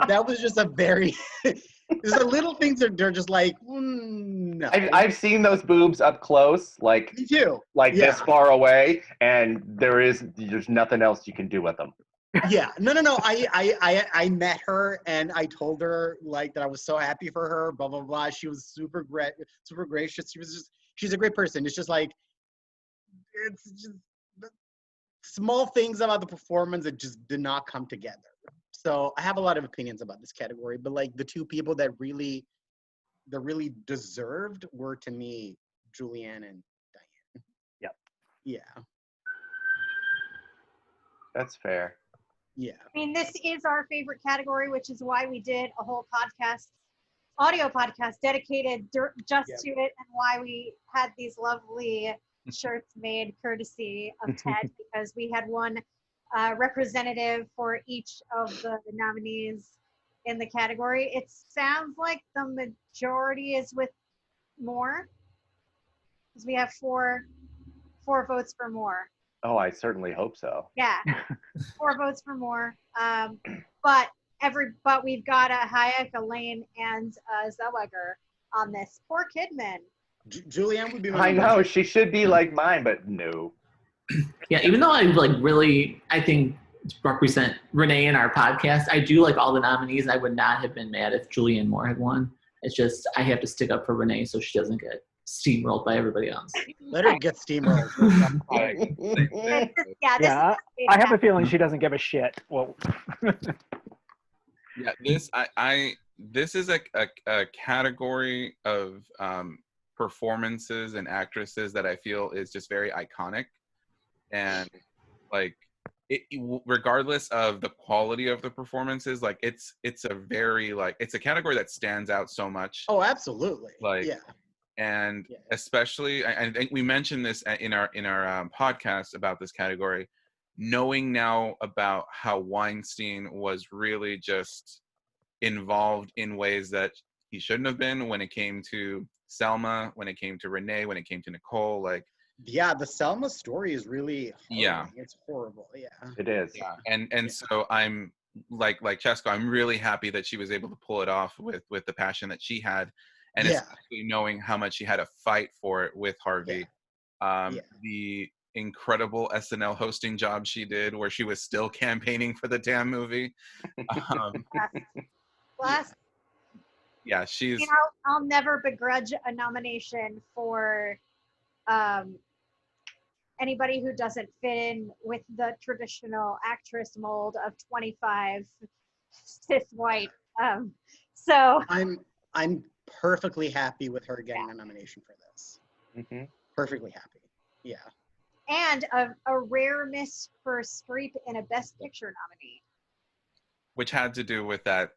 that was just a very, there's a little things that they're just like, no. I've seen those boobs up close, like, me too. Like this far away, and there's nothing else you can do with them. Yeah, no. I met her and I told her like that I was so happy for her, blah blah blah. She was super gracious. She's a great person. It's just like, it's just small things about the performance that just did not come together. So I have a lot of opinions about this category, but like the two people that really deserved were, to me, Julianne and Diane. Yep. Yeah. That's fair. Yeah. I mean, this is our favorite category, which is why we did a whole audio podcast dedicated just to it, and why we had these lovely shirts made courtesy of Ted, because we had one representative for each of the nominees in the category. It sounds like the majority is with More, because we have four votes for More. Oh, I certainly hope so. Yeah, 4 votes for More. But we've got a Hayek, a Lane, and a Zellweger on this. Poor Kidman. Julianne would be. I know, she should be like mine, but no. Yeah, even though I I think represent Renee in our podcast, I do like all the nominees. I would not have been mad if Julianne Moore had won. It's just I have to stick up for Renee so she doesn't get steamrolled by everybody else. Let her get steamrolled. I have a feeling she doesn't give a shit. Well, yeah, this is a category of performances and actresses that I feel is just very iconic, and like regardless of the quality of the performances, like it's a very it's a category that stands out so much. Oh, absolutely. And especially, I think we mentioned this in our podcast about this category, knowing now about how Weinstein was really just involved in ways that he shouldn't have been when it came to Selma, when it came to Renee, when it came to Nicole. Like, Yeah, the Selma story is really horrible. Yeah. It's horrible. Yeah. It is. Yeah, and so I'm like Cesco, I'm really happy that she was able to pull it off with the passion that she had, and Yeah. especially knowing how much she had to fight for it with Harvey. Yeah. The incredible SNL hosting job she did, where she was still campaigning for the damn movie. Last, Yeah, she's. you know, I'll never begrudge a nomination for anybody who doesn't fit in with the traditional actress mold of 25 cis white. So I'm perfectly happy with her getting a nomination for this. Mm-hmm. Perfectly happy. Yeah. And a rare miss for Streep in a Best Picture nominee. Which had to do with that,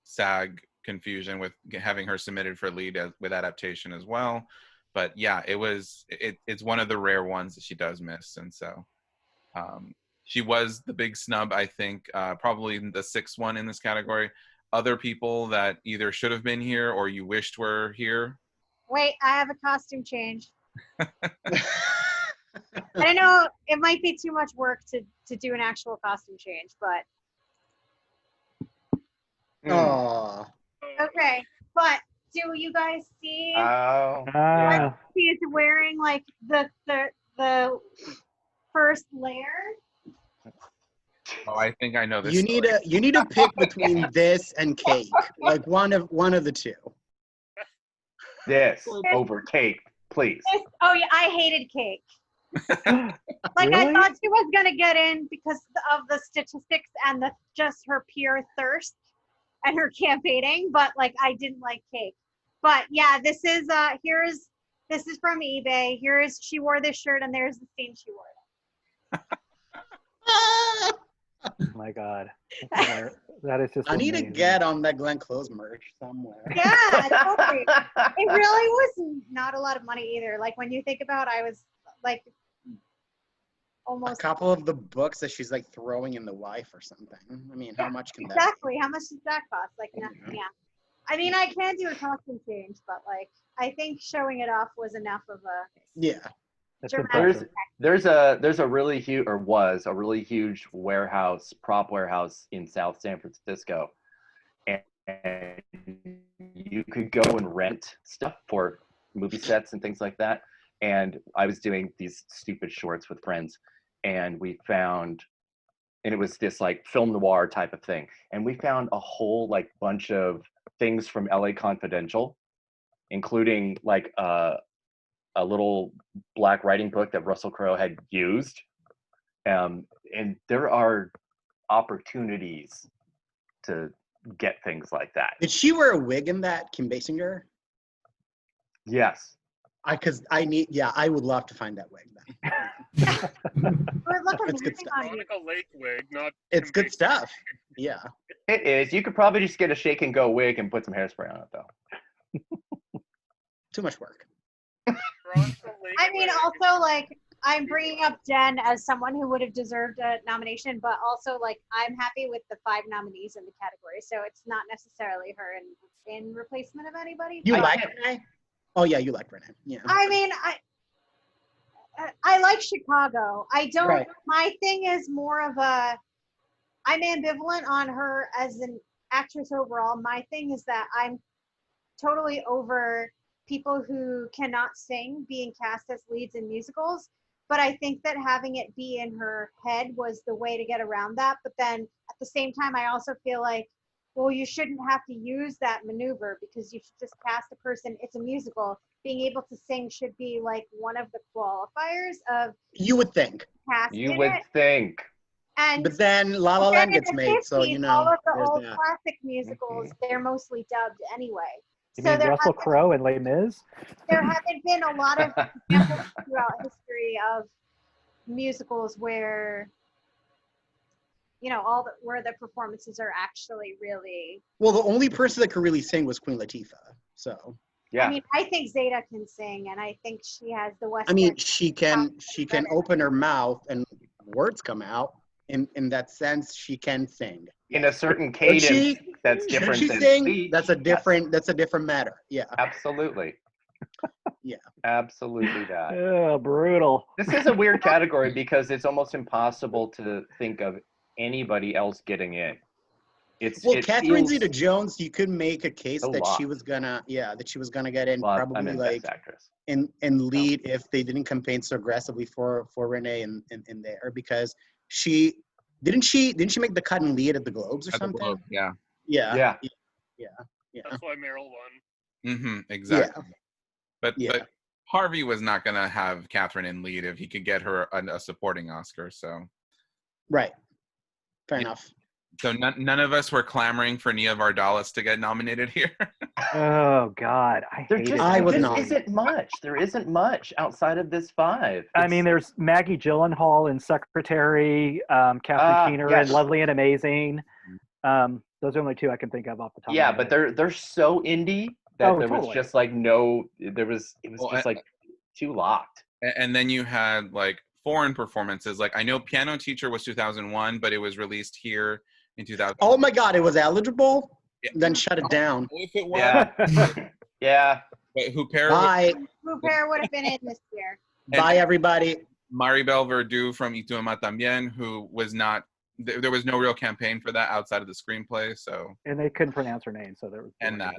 SAG confusion with having her submitted for lead with adaptation as well. But yeah, it's one of the rare ones that she does miss. And so she was the big snub, I think, probably the sixth one in this category. Other people that either should have been here or you wished were here. Wait, I have a costume change. I know it might be too much work to do an actual costume change, but Oh. okay. But do you guys see? Yeah. He is wearing like the first layer. Oh, I think I know this. You need to pick between this and cake. Like one of the two. This over cake, please. Oh yeah, I hated cake. Like Really? I thought she was gonna get in because of the statistics and just her pure thirst and her campaigning, but like I didn't like cake. But yeah, this is from eBay. She wore this shirt and there's the scene she wore. Oh my God. That is just I need to amazing. get on that Glenn Close merch somewhere. Yeah, totally. It really was not a lot of money either. Like when you think about, I was like almost a couple of the books that she's like throwing in the wife or something. I mean, how much can that? Exactly. How much does that cost? Like nothing. Yeah. I mean, I can do a costume change, but like I think showing it off was enough of a Yeah. That's dramatic. impressive. There's a really huge, or was a really huge prop warehouse in South San Francisco, and you could go and rent stuff for movie sets and things like that. And I was doing these stupid shorts with friends, and it was this like film noir type of thing, and we found a whole like bunch of things from LA Confidential, including like a little black writing book that Russell Crowe had used. And there are opportunities to get things like that. Did she wear a wig in that, Kim Basinger? Yes. I would love to find that wig then. It's good stuff. Monica Lake wig, not. It's good stuff. Yeah. It is. You could probably just get a shake and go wig and put some hairspray on it though. Too much work. I mean, also like I'm bringing up Jen as someone who would have deserved a nomination, but also like I'm happy with the 5 nominees in the category, so it's not necessarily her in replacement of anybody. You like Renee? Oh yeah, you like Renee. Yeah. I mean, I like Chicago. I don't. Right. My thing is more of I'm ambivalent on her as an actress overall. My thing is that I'm totally over people who cannot sing being cast as leads in musicals, but I think that having it be in her head was the way to get around that. But then at the same time, I also feel like, well, you shouldn't have to use that maneuver because you should just cast a person. It's a musical. Being able to sing should be like one of the qualifiers of. You would think. You would think. And but then La La Land gets made, so you know. All of the old classic musicals, they're mostly dubbed anyway. You mean Russell Crowe and Les Mis? There haven't been a lot of examples throughout history of musicals where, where the performances are actually really. Well, the only person that could really sing was Queen Latifah. So. Yeah. I mean, I think Zeta can sing, and I think she has the West. I mean, she can open her mouth and words come out. In that sense, she can sing. In a certain cadence that's different than speech. That's a different matter. Yeah. Absolutely. Absolutely not. Oh, brutal. This is a weird category because it's almost impossible to think of anybody else getting in. Well, It Catherine feels Zeta-Jones, you could make a case so that lost. she was gonna get in, Well, I probably meant like Best Actress. in lead if they didn't campaign so aggressively for Renee in there, because she didn't make the cut in lead at the Globes or At the something. Globe, yeah. Yeah. That's why Meryl won. Mm-hmm. Exactly. But Yeah. Harvey was not gonna have Catherine in lead if he could get her a supporting Oscar. So. Right. Fair Yeah. enough. So none of us were clamoring for Nia Vardalos to get nominated here. Oh God, There just isn't much. There isn't much outside of this 5. I mean, there's Maggie Gyllenhaal in Secretary, Catherine Keener in Lovely and Amazing. Those are only 2 I can think of off the top. Yeah, of my but head. they're so indie that was just like it was just like too locked. And then you had like foreign performances. Like I know Piano Teacher was 2001, but it was released here in 2000. Oh my God, it was eligible. Yeah. Then shut it down. If it was, yeah. But Huppert. Bye. Huppert would have been in this year. Bye, everybody. Maribel Verdú from Y Tu Mamá También, who was not. There was no real campaign for that outside of the screenplay, so. And they couldn't pronounce her name, so there was. And that.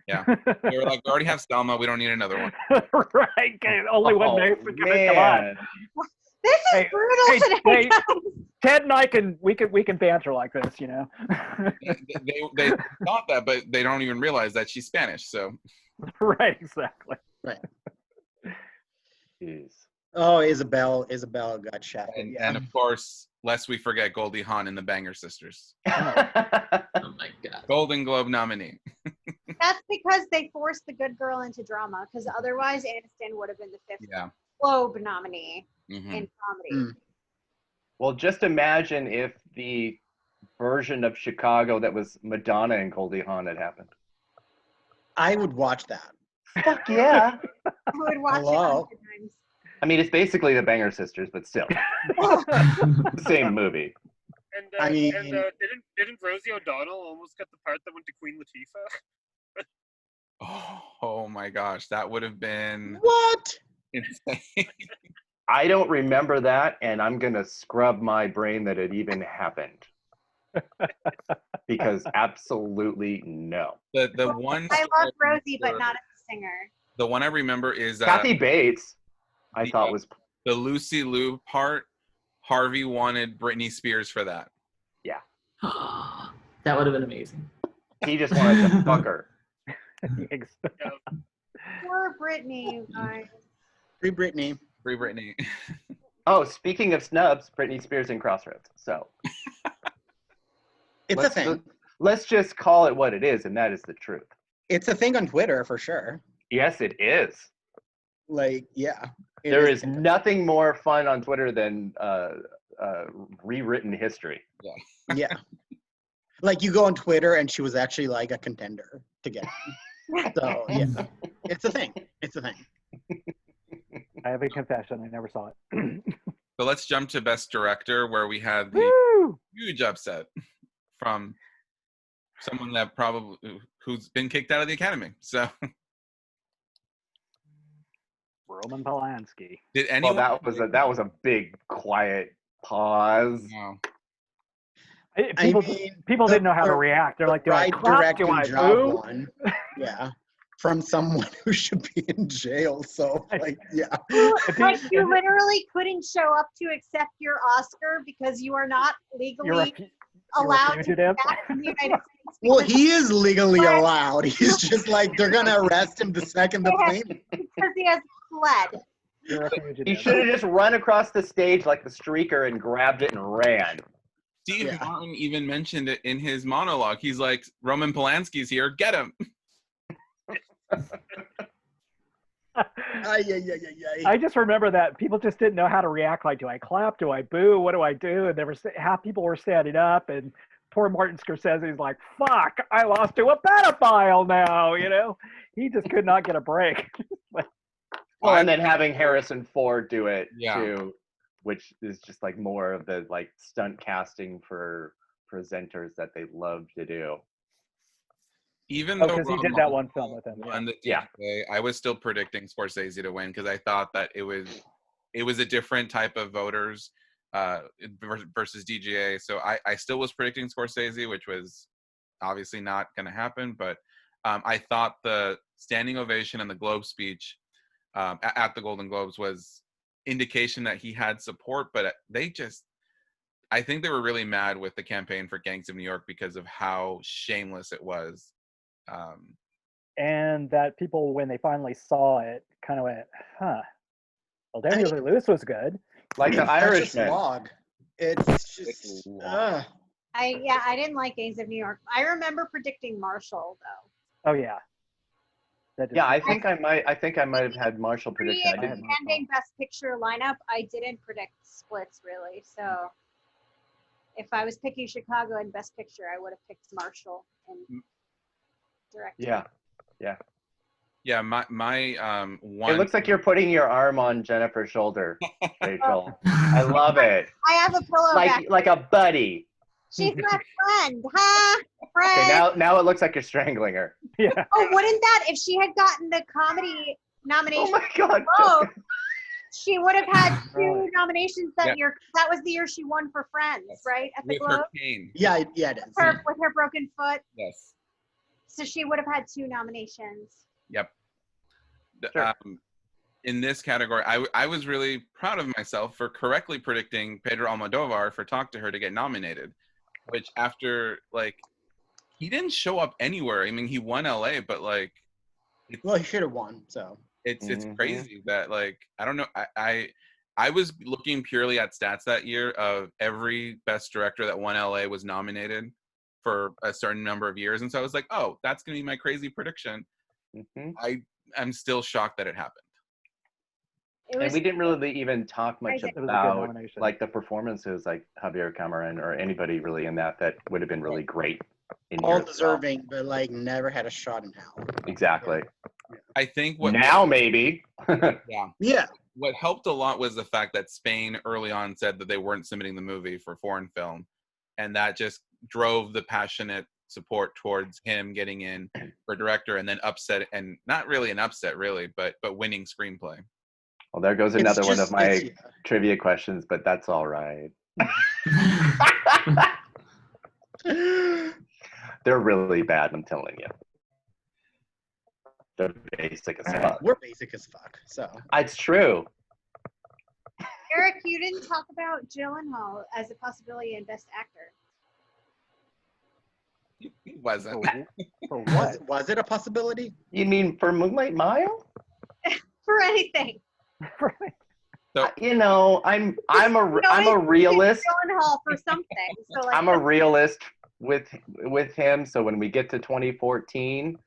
Yeah. They were like, we already have Selma. We don't need another one. Right. Only one name. Come on. This is brutal today. Ted and I can banter like this, you know. they thought that, but they don't even realize that she's Spanish. So. Right. Exactly. Right. Jeez. Oh, Isabel got shot. And of course, lest we forget Goldie Hawn in The Banger Sisters. Oh my God. Golden Globe nominee. That's because they forced the good girl into drama, because otherwise Aniston would have been the 5th Globe nominee in comedy. Well, just imagine if the version of Chicago that was Madonna and Goldie Hawn had happened. I would watch that. Fuck yeah. I would watch it 100 times. I mean, it's basically The Banger Sisters, but still. Same movie. And didn't Rosie O'Donnell almost get the part that went to Queen Latifah? Oh my gosh, that would have been what? Insane. I don't remember that, and I'm gonna scrub my brain that it even happened. Because absolutely no. The one I love Rosie, but not as a singer. The one I remember is Kathy Bates. I thought was the Lucy Liu part. Harvey wanted Britney Spears for that. Yeah. That would have been amazing. He just wanted to fuck her. Poor Britney, guys. Free Britney. Free Britney. Oh, speaking of snubs, Britney Spears in Crossroads. So it's a thing. Let's just call it what it is, and that is the truth. It's a thing on Twitter for sure. Yes, it is. Like, yeah. There is nothing more fun on Twitter than rewritten history. Yeah. Yeah. Like you go on Twitter and she was actually like a contender to get in. So yeah. It's a thing. It's a thing. I have a confession. I never saw it. So let's jump to Best Director, where we had the huge upset from someone that who's been kicked out of the Academy. So Roman Polanski. Did anyone? Well, that was a big quiet pause. No. People didn't know how to react. They're like, do I clap? Do I boo? Yeah. From someone who should be in jail. So, like, yeah. Like, you literally couldn't show up to accept your Oscar because you are not legally allowed to be back in the United States. Well, he is legally allowed. He's just like, they're going to arrest him the second the plane. Because he has fled. He should have just run across the stage like the streaker and grabbed it and ran. Steve Martin even mentioned it in his monologue. He's like, Roman Polanski's here, get him. I just remember that people just didn't know how to react. Like, do I clap? Do I boo? What do I do? And half people were standing up, and poor Martin Scorsese's like, fuck, I lost to a pedophile now, you know? He just could not get a break. Well, and then having Harrison Ford do it too, which is just like more of the like stunt casting for presenters that they love to do. Even Oh, though because he did that one film with him. won the Yeah. DGA, I was still predicting Scorsese to win because I thought that it was a different type of voters versus DGA. So I still was predicting Scorsese, which was obviously not going to happen. But I thought the standing ovation and the Globe speech at the Golden Globes was indication that he had support, but I think they were really mad with the campaign for Gangs of New York because of how shameless it was. And that people, when they finally saw it, kind of went, huh. Well, Daniel Day-Lewis was good. Like the Irishman. Log. It's just. It's long. I didn't like Gangs of New York. I remember predicting Marshall though. Oh yeah. Yeah, I think I might have had Marshall prediction. I didn't. Standing Best Picture lineup, I didn't predict splits really. So if I was picking Chicago in Best Picture, I would have picked Marshall and directing. Yeah. My one. It looks like you're putting your arm on Jennifer's shoulder, Rachel. I love it. I have a pillow back. Like a buddy. She's my friend, huh? Friend. Okay, now it looks like you're strangling her. Yeah. Oh, wouldn't that, if she had gotten the comedy nomination, Oh my God. Globe, she would have had 2 nominations that year. That was the year she won for Friends, right? At the With Globe. her cane. Yeah, it is. With her broken foot. Yes. So she would have had 2 nominations. Yep. Sure. In this category, I was really proud of myself for correctly predicting Pedro Almodovar for Talk to Her to get nominated, which after, like, he didn't show up anywhere. I mean, he won LA, but, like... Well, he should have won, so... It's crazy that, like, I don't know. I was looking purely at stats that year of every best director that won LA was nominated for a certain number of years. And so I was like, oh, that's going to be my crazy prediction. I'm still shocked that it happened. And we didn't really even talk much It was a good about nomination. like the performances, like Javier Cameron or anybody really in that would have been really great. In all here as well. deserving, but like never had a shot in hell. Exactly. I think what Now maybe. Yeah. What helped a lot was the fact that Spain early on said that they weren't submitting the movie for foreign film, and that just drove the passionate support towards him getting in for director, and then upset, and not really an upset really, but winning screenplay. Well, there goes another one of my trivia questions, but that's all right. They're really bad, I'm telling you. They're basic as fuck. We're basic as fuck, so. It's true. Erik, you didn't talk about Gyllenhaal as a possibility in Best Actor. He wasn't. For what? Was it a possibility? You mean for Moonlight Mile? For anything. So, You know, I'm a realist. Gyllenhaal for something. So like, I'm a realist with him. So when we get to 2014,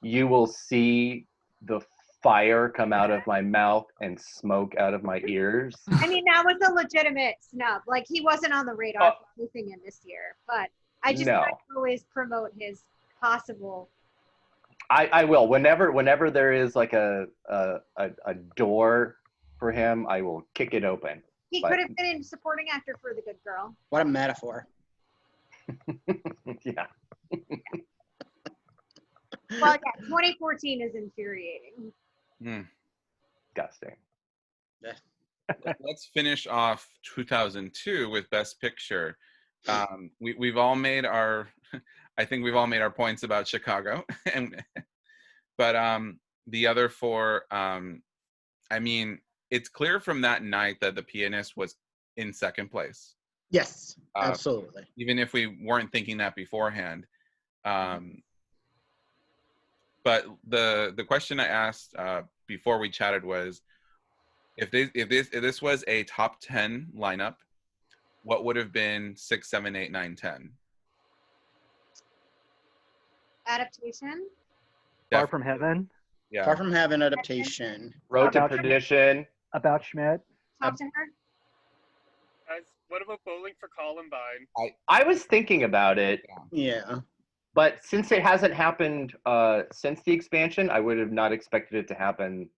you will see the fire come out of my mouth and smoke out of my ears. I mean, that was a legitimate snub. Like, he wasn't on the radar for anything in this year. But I just try to always promote his possible. I will. Whenever there is like a door for him, I will kick it open. He could have been in supporting actor for The Good Girl. What a metaphor. Yeah. Well, yeah, 2014 is infuriating. Disgusting. Let's finish off 2002 with Best Picture. We've all made our, I think we've all made our points about Chicago, but the other 4, I mean, it's clear from that night that The Pianist was in second place. Yes, absolutely. Even if we weren't thinking that beforehand. But the question I asked before we chatted was, if this was a top 10 lineup, what would have been 6, 7, 8, 9, 10? Adaptation? Far From Heaven. Yeah. Far From Heaven adaptation. Road to Perdition. About Schmidt. Talk to Her? Guys, what about Bowling for Columbine? I was thinking about it. Yeah. But since it hasn't happened since the expansion, I would have not expected it to happen.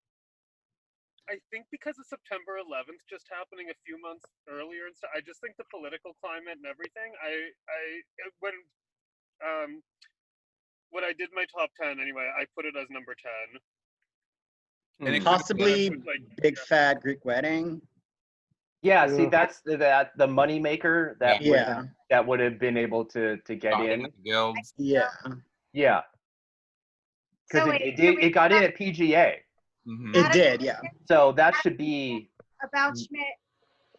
I think because of September 11th just happening a few months earlier and stuff, I just think the political climate and everything. When when I did my top 10 anyway, I put it as number 10. And it Possibly Like, Big Fat Greek Wedding. Yeah, see, Ugh. that's the money maker that Yeah. would have been able to get in. Guilds. Yeah. Yeah, because So it got in at PGA, Mhm. It did, yeah. so that should be About Schmidt,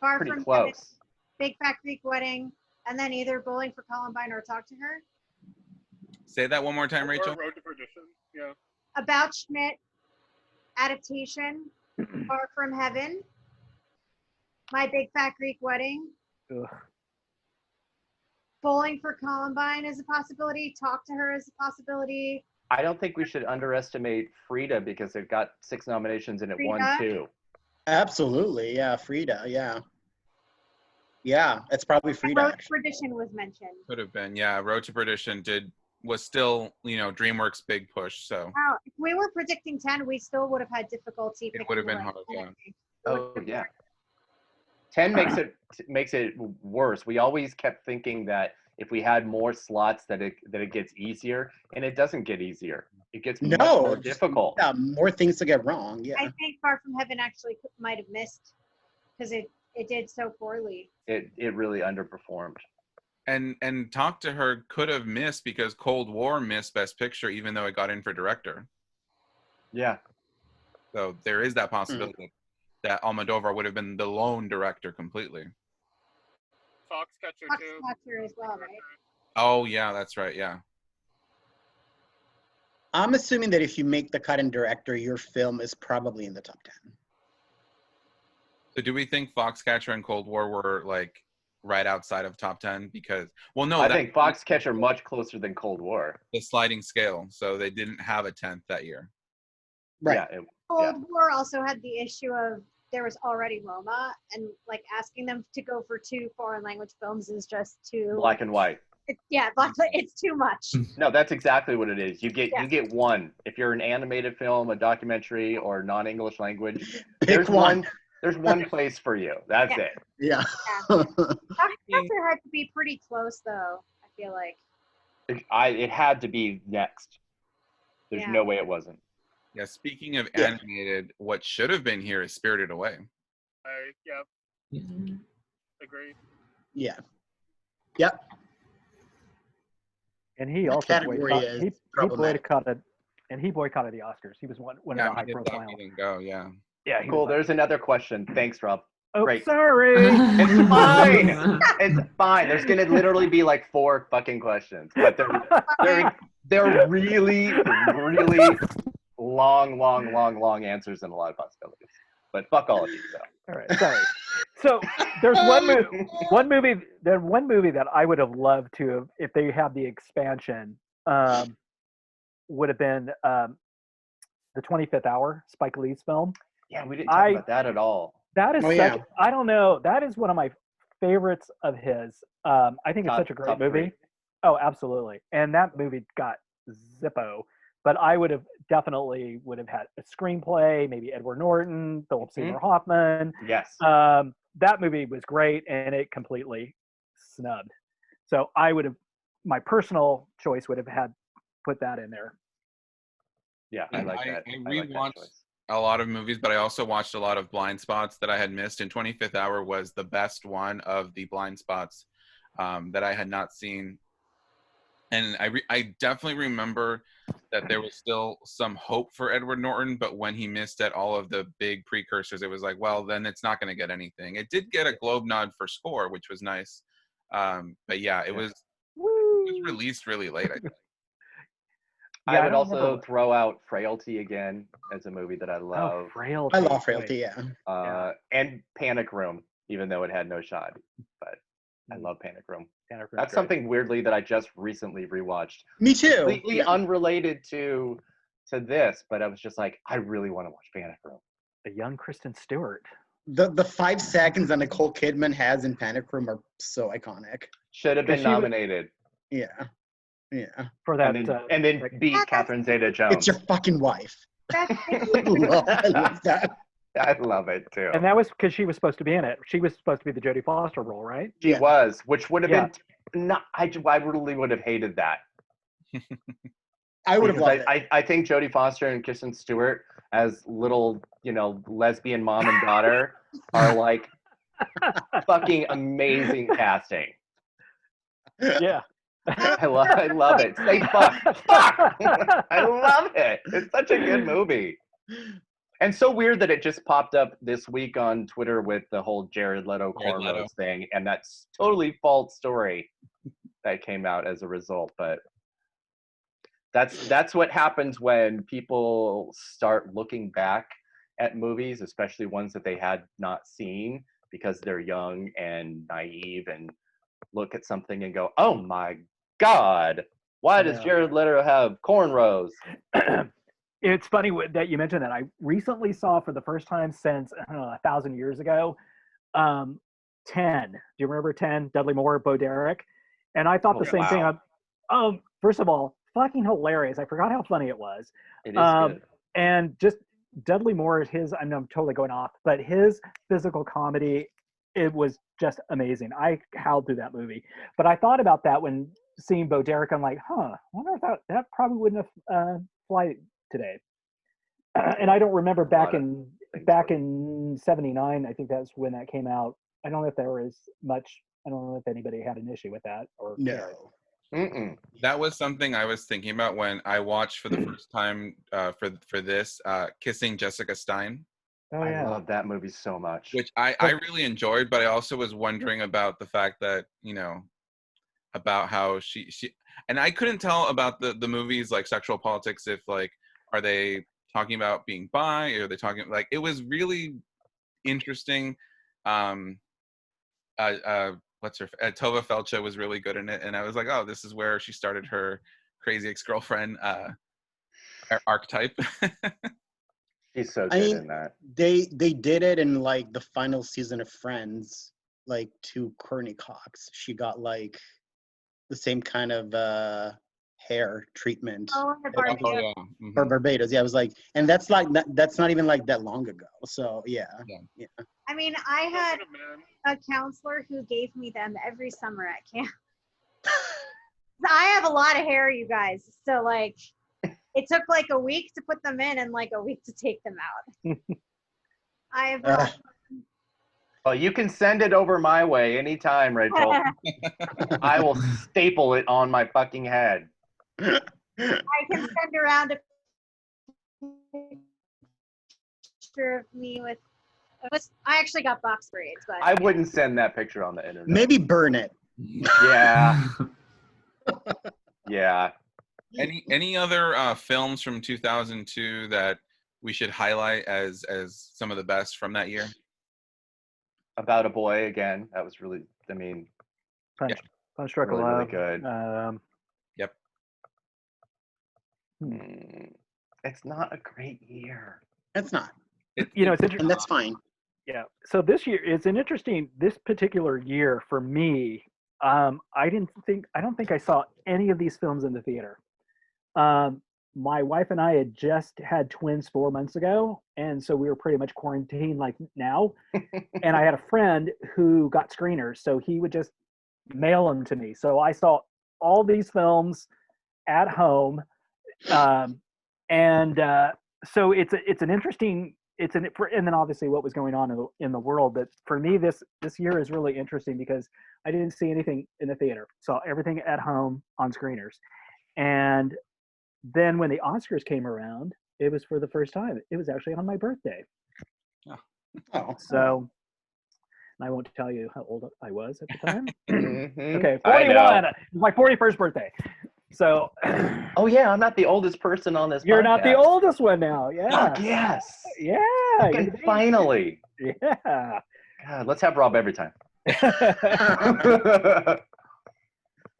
Far pretty From Heaven, close. Big Fat Greek Wedding, and then either Bowling for Columbine or Talk to Her. Say that one more time, or Rachel. Road to Perdition. Yeah. About Schmidt, Adaptation, Far From Heaven, My Big Fat Greek Wedding, Ugh. Bowling for Columbine is a possibility. Talk to Her is a possibility. I don't think we should underestimate Frida because it got 6 nominations and it won Frida? 2. Absolutely, yeah. Frida, yeah. Yeah, it's probably Frida. Road to Actually. Perdition was mentioned. Could have been, yeah. Road to Perdition was still, DreamWorks' big push. So Wow, if we were predicting 10, we still would have had difficulty. it picking would have the been right hard, 10, I yeah. think. Oh yeah. 10 makes it worse. We always kept thinking that if we had more slots that it gets easier, and it doesn't get easier. It gets much more difficult. Yeah, more things to get wrong. Yeah. I think Far From Heaven actually might have missed because it did so poorly. It really underperformed. And Talk to Her could have missed because Cold War missed Best Picture, even though it got in for director. Yeah. So there is that possibility that Almodovar would have been the lone director completely. Foxcatcher too. Foxcatcher as well, right? Oh yeah, that's right. Yeah. I'm assuming that if you make the cut in director, your film is probably in the top 10. So do we think Foxcatcher and Cold War were like right outside of top 10? Because I think Foxcatcher much closer than Cold War. The sliding scale, so they didn't have a 10th that year. Right. Yeah. Cold War also had the issue of there was already Roma, and like asking them to go for 2 foreign language films is just too Black and white. It's too much. No, that's exactly what it is. You get one. If you're an animated film, a documentary, or non-English language, Pick one. There's one place for you. That's it. Yeah. Foxcatcher had to be pretty close, though. I feel like. It had to be next. There's no way it wasn't. Yeah. Speaking of animated, what should have been here is Spirited Away. Agreed. Yeah. Yep. And he That also category is he problematic. boycotted the Oscars. He was one of the high profile. Didn't go. Yeah. Yeah. Cool. There's another question. Thanks, Rob. Oh, Great. sorry. It's fine. It's fine. There's gonna literally be like 4 fucking questions, but they're really, really long answers and a lot of possibilities. But fuck all of you. So. All right. Sorry. So there's one movie that I would have loved to have, if they had the expansion, would have been the 25th Hour, Spike Lee's film. Yeah, we didn't talk about that at all. That is I don't know. That is one of my favorites of his. I think it's such a great movie. 3. Oh, absolutely. And that movie got Zippo. But I would have had a screenplay, maybe Edward Norton, Philip Seymour Hoffman. Yes. That movie was great, and it completely snubbed. So my personal choice would have had put that in there. Yeah, I like that. I rewatched a lot of movies, but I also watched a lot of blind spots that I had missed. And 25th Hour was the best one of the blind spots that I had not seen. And I definitely remember that there was still some hope for Edward Norton, but when he missed at all of the big precursors, it was like, well, then it's not going to get anything. It did get a Globe nod for score, which was nice. But yeah, it was released really late, I think. I would also throw out Frailty again as a movie that I love. Oh, Frailty. I love Frailty, yeah. And Panic Room, even though it had no shot. But I love Panic Room. That's great. something weirdly that I just recently rewatched. Me too. Completely unrelated to this, but I was just like, I really want to watch Panic Room. A young Kristen Stewart. The 5 seconds that Nicole Kidman has in Panic Room are so iconic. Should have been nominated. Yeah. For that. And then beat Catherine Zeta-Jones. It's your fucking wife. I love that. I love it too. And that was because she was supposed to be in it. She was supposed to be the Jodie Foster role, right? She was, which would have been not. I really would have hated that. I would have Because loved it. I think Jodie Foster and Kristen Stewart as little, lesbian mom and daughter are like fucking amazing casting. Yeah. I love it. Say fuck. Fuck! I love it. It's such a good movie. And so weird that it just popped up this week on Twitter with the whole Jared Leto cornrows thing, and that's totally false story that came out as a result. But that's what happens when people start looking back at movies, especially ones that they had not seen, because they're young and naive and look at something and go, "Oh my God, why does Jared Leto have cornrows?" It's funny that you mentioned that. I recently saw for the first time since, I don't know, 1,000 years ago, 10. Do you remember 10? Dudley Moore, Bo Derek. And I thought the same thing. First of all, fucking hilarious. I forgot how funny it was. It is good. And just Dudley Moore, I'm totally going off, but his physical comedy, it was just amazing. I howled through that movie. But I thought about that when seeing Bo Derek. I'm like, I wonder if that probably wouldn't have fly today. And I don't remember back in '79. I think that's when that came out. I don't know if there was much. I don't know if anybody had an issue with that or no. That was something I was thinking about when I watched for the first time for this Kissing Jessica Stein. Oh yeah, I love that movie so much. Which I really enjoyed, but I also was wondering about the fact that about how she and I couldn't tell about the movies like Sexual Politics, if like are they talking about being bi, or are they talking like, it was really interesting. What's her Tova Felcha was really good in it, and I was like, oh, this is where she started her crazy ex-girlfriend archetype. She's so good in that. They did it in like the final season of Friends, like to Courtney Cox. She got like the same kind of hair treatment. Oh, Barbados. Or Barbados. Yeah, I was like, and that's not even like that long ago. So yeah. I mean, I had a counselor who gave me them every summer at camp. I have a lot of hair, you guys. So like, it took like a week to put them in and like a week to take them out. I have. Well, you can send it over my way anytime, Rachel. I will staple it on my fucking head. I can send around a picture of me with. I actually got box braids, but I wouldn't send that picture on the internet. Maybe burn it. Yeah. Yeah. Any other films from 2002 that we should highlight as some of the best from that year? About a Boy, again. That was really, Punch Drunk really, Love. really good. Yep. It's not a great year. It's not. It's interesting. And that's fine. Yeah. So this year, this particular year for me, I don't think I saw any of these films in the theater. My wife and I had just had twins 4 months ago, and so we were pretty much quarantined like now. And I had a friend who got screeners, so he would just mail them to me. So I saw all these films at home, and so it's an interesting. And then obviously what was going on in the world. But for me, this year is really interesting because I didn't see anything in the theater. Saw everything at home on screeners. And then when the Oscars came around, it was for the first time. It was actually on my birthday. Oh. So, and I won't tell you how old I was at the time. Mm-hmm. Okay, 41. It was my 41st birthday. So. Oh yeah, I'm not the oldest person on this. You're podcast. not the oldest one now. Yeah. Fuck yes. Yeah. Finally. Yeah. God, let's have Rob every time.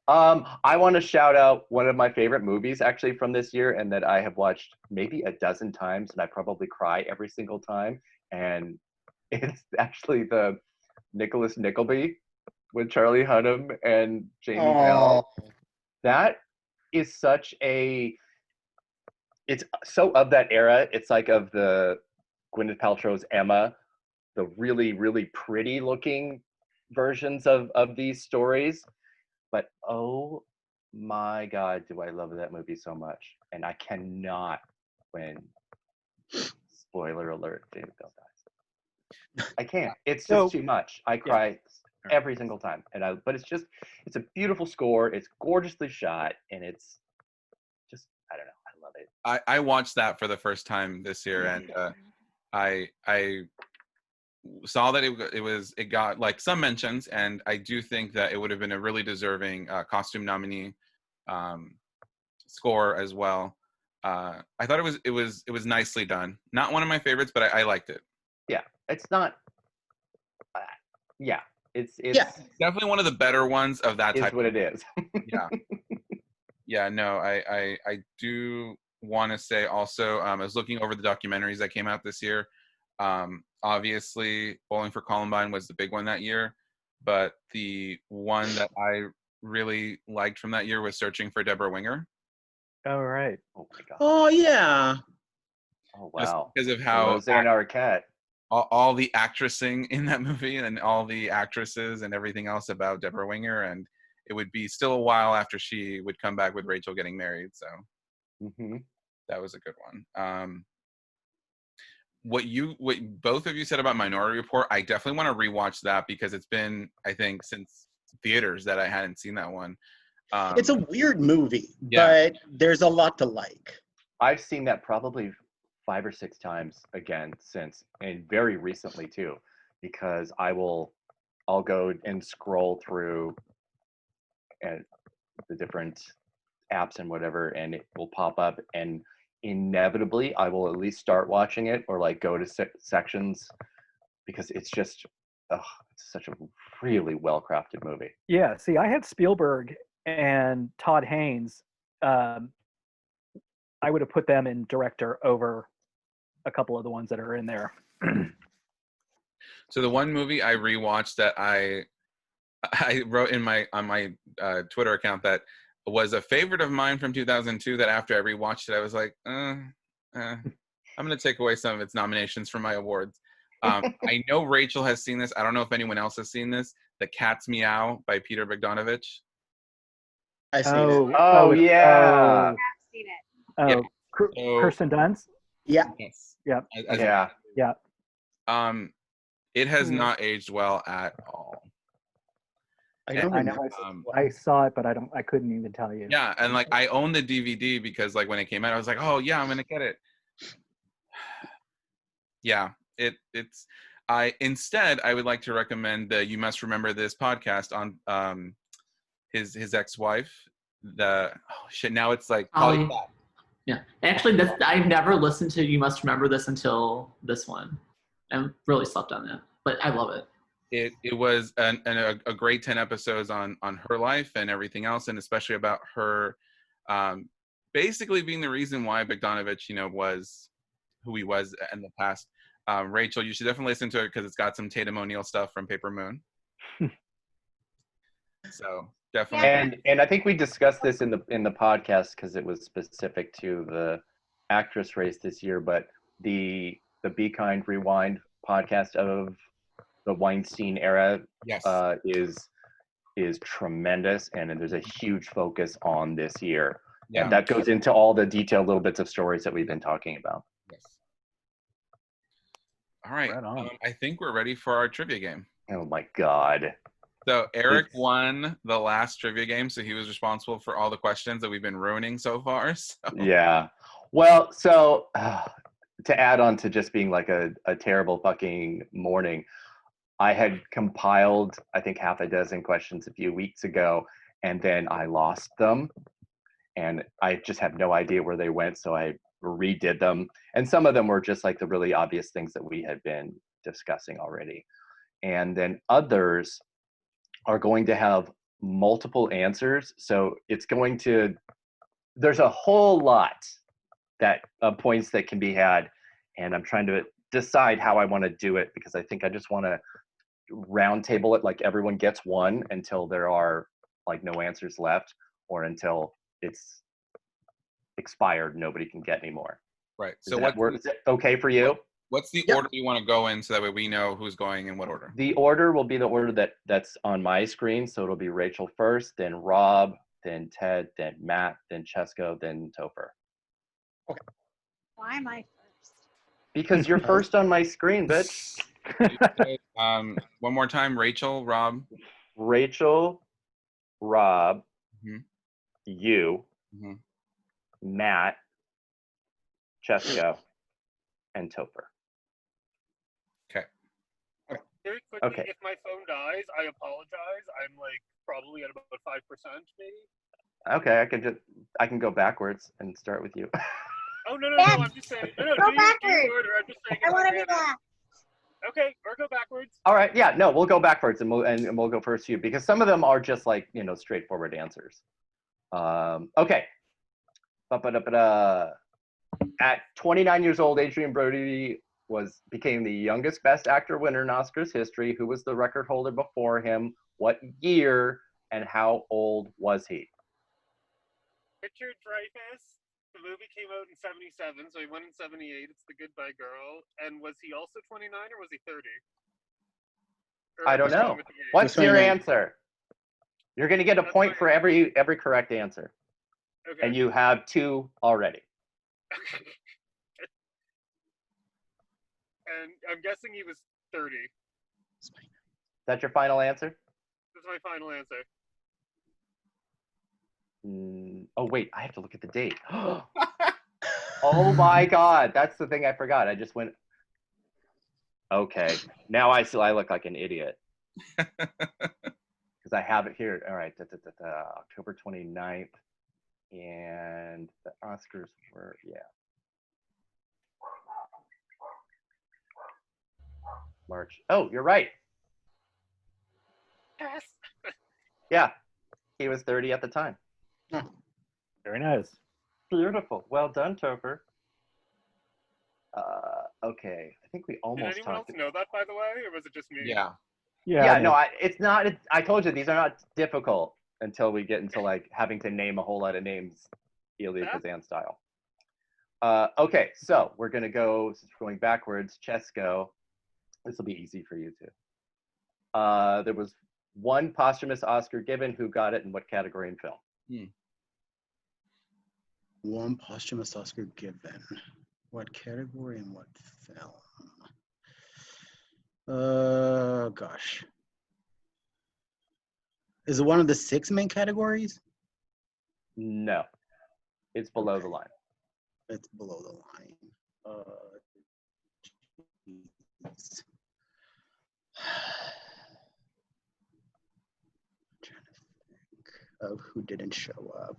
I want to shout out one of my favorite movies actually from this year, and that I have watched maybe a dozen times, and I probably cry every single time. And it's actually the Nicholas Nickleby with Charlie Hunnam and Jamie Bell. That is such a. It's so of that era. It's like of the Gwyneth Paltrow's Emma, the really, really pretty looking versions of these stories. But oh my God, do I love that movie so much. And I cannot when, spoiler alert, David Bell dies. I can't. It's just too much. I cry every single time. But it's a beautiful score. It's gorgeously shot. And it's just, I don't know. I love it. I watched that for the first time this year, and I saw that it got like some mentions, and I do think that it would have been a really deserving costume nominee, score as well. I thought it was nicely done. Not one of my favorites, but I liked it. Yeah, it's not. Yeah, it's definitely one of the better ones of that type. Is what it is. Yeah. No, I do want to say also, I was looking over the documentaries that came out this year. Obviously, Bowling for Columbine was the big one that year, but the one that I really liked from that year was Searching for Deborah Winger. Oh, right. Oh my God. Oh yeah. Oh wow. Just because of how Roseanne Arquette. all the actressing in that movie and all the actresses and everything else about Deborah Winger, and it would be still a while after she would come back with Rachel getting married, so that was a good one. What both of you said about Minority Report, I definitely want to rewatch that because it's been, I think, since theaters that I hadn't seen that one. It's a weird movie, but there's a lot to like. I've seen that probably 5 or 6 times again since, and very recently too, because I'll go and scroll through the different apps and whatever, and it will pop up, and inevitably I will at least start watching it or like go to sections because it's just it's such a really well crafted movie. Yeah, see, I had Spielberg and Todd Haynes. I would have put them in director over a couple of the ones that are in there. So the one movie I rewatched that I wrote on my Twitter account that was a favorite of mine from 2002, that after I rewatched it, I was like, I'm going to take away some of its nominations from my awards. I know Rachel has seen this. I don't know if anyone else has seen this. The Cat's Meow by Peter Bogdanovich. I've seen it. Oh, yeah. I've seen it. Kirsten Dunst? Yeah. Yes. Yeah. Yeah. It has not aged well at all. I saw it, but I couldn't even tell you. Yeah, and like I own the DVD because like when it came out, I was like, oh yeah, I'm gonna get it. Yeah, it's. Instead, I would like to recommend the You Must Remember This podcast on his ex-wife. Now it's like yeah. Actually, I've never listened to You Must Remember This until this one. I really slept on that, but I love it. It was a great 10 episodes on her life and everything else, and especially about her basically being the reason why Bogdanovich, was who he was in the past. Rachel, you should definitely listen to it because it's got some Tatum O'Neal stuff from Paper Moon. So definitely. And I think we discussed this in the podcast because it was specific to the actress race this year, but the Be Kind Rewind podcast of the Weinstein era is tremendous, and there's a huge focus on this year. Yeah. And that goes into all the detailed little bits of stories that we've been talking about. Yes. All right. I think we're ready for our trivia game. Oh my God. So Erik won the last trivia game, so he was responsible for all the questions that we've been ruining so far. So. Yeah. Well, so to add on to just being like a terrible fucking morning, I had compiled, I think, half a dozen questions a few weeks ago, and then I lost them. And I just have no idea where they went, so I redid them. And some of them were just like the really obvious things that we had been discussing already. And then others are going to have multiple answers. So it's going to, there's a whole lot that points that can be had. And I'm trying to decide how I want to do it because I think I just want to round table it, like everyone gets one until there are like no answers left, or until it's expired, nobody can get any more. Right. So is it okay for you? What's the order you want to go in so that way we know who's going in what order? The order will be the order that's on my screen. So it'll be Rachel first, then Rob, then Ted, then Matt, then Cesco, then Topher. Why am I first? Because you're first on my screen, bitch. One more time, Rachel, Rob. Rachel, Rob, Mhm. you, Mhm. Matt, Cesco, and Topher. Very quickly, Okay. if my phone dies, I apologize. I'm like probably at about 5%, maybe. Okay, I can go backwards and start with you. Oh no, Yes. I'm just saying. No, Go do backwards. your order. I'm just saying. I if want to be forget it. last. Okay, or go backwards. All right, yeah, no, we'll go backwards and we'll go first to you because some of them are just like, straightforward answers. Okay. Ba-ba-da-ba-da. At 29 years old, Adrian Brody became the youngest Best Actor winner in Oscars history. Who was the record holder before him? What year? And how old was he? Richard Dreyfuss. The movie came out in 77, so he won in 78. It's The Goodbye Girl. And was he also 29 or was he 30? Or I am don't going know. with the age? What's your 29. answer? You're going to get a That's point my for every correct answer. Okay. And you have 2 already. And I'm guessing he was 30. Is that your final answer? That's my final answer. Oh, wait, I have to look at the date. Oh my God, that's the thing I forgot. I just went. Okay, now I look like an idiot. Because I have it here. All right, October 29th. And the Oscars were, March. Oh, you're right. Yes. Yeah, he was 30 at the time. Very nice. Beautiful. Well done, Topher. Okay, I think we Did almost anyone else talked. know that, by the way, or was it just me? Yeah. Yeah, no, it's not. I told you these are not difficult until we get into like having to name a whole lot of names, Elia Kazan style. Okay, so we're gonna go. Since we're going backwards, Cesco. This will be easy for you too. There was one posthumous Oscar given. Who got it in what category in film? One posthumous Oscar given. What category and what film? Gosh. Is it one of the 6 main categories? No, it's below the line. It's below the line. Geez. I'm trying to think of who didn't show up.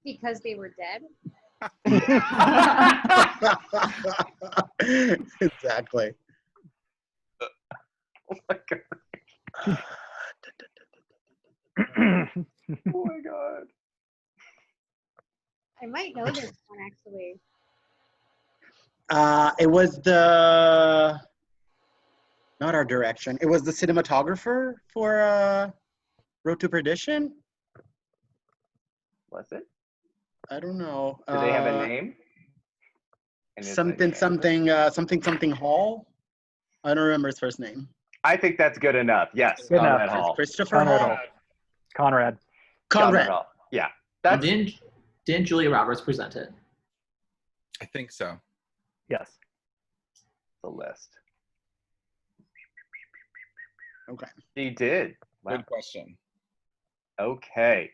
Because they were dead. Exactly. Oh my God. Oh my God. I might know this one actually. It was not Art Direction. It was the cinematographer for Road to Perdition. Was it? I don't know. Do they have a name? And it's Something like, something Hall. I don't remember his first name. I think that's good enough. Yes, Good Conrad enough. Hall. Christopher Conrad Hall. Hall. Conrad. Conrad. Hall. Yeah. And didn't Julia Roberts present it? I think so. Yes. The list. Okay. She did. Wow. Good question. Okay.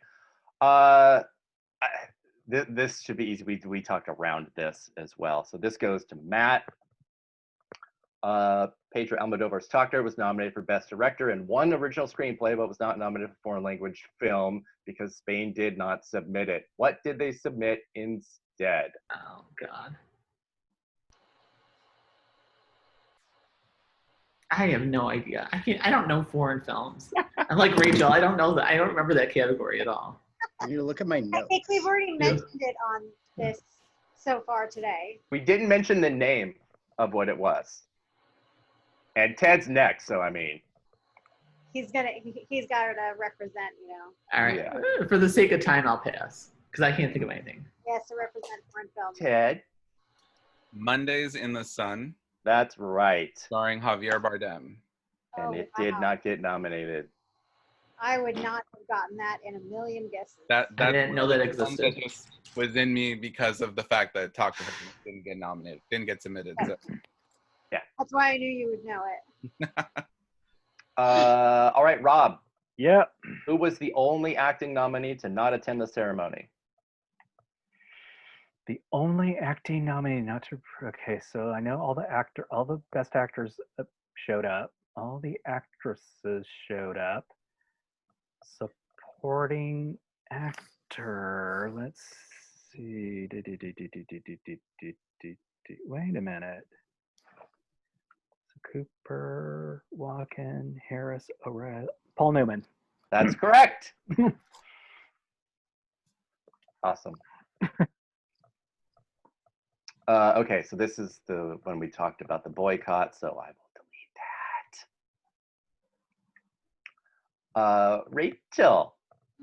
This should be easy. We talked around this as well. So this goes to Matt. Pedro Almodovar's Topher was nominated for Best Director and won original screenplay, but was not nominated for foreign language film because Spain did not submit it. What did they submit instead? Oh God. I have no idea. I don't know foreign films. I'm like Rachel. I don't know that. I don't remember that category at all. I need to look at my I notes. think we've already mentioned it on this so far today. We didn't mention the name of what it was. And Ted's next, so I mean. He's got to represent, All right. Yeah. For the sake of time, I'll pass because I can't think of anything. He has to represent foreign films. Ted. Mondays in the Sun, That's right. starring Javier Bardem. And it did not get nominated. I would not have gotten that in a million guesses. That I didn't know that one existed. that just was in me because of the fact that Talk to Her didn't get nominated, didn't get submitted. So. That's why I knew you would know it. All right, Rob. Yeah. Who was the only acting nominee to not attend the ceremony? The only acting nominee not to. Okay, so I know all the best actors showed up. All the actresses showed up. Supporting actor. Let's see. Wait a minute. So Cooper, Walken, Harris, O'Reilly, Paul Newman. That's correct. Awesome. Okay, so this is the when we talked about the boycott, so I will delete that. Rachel.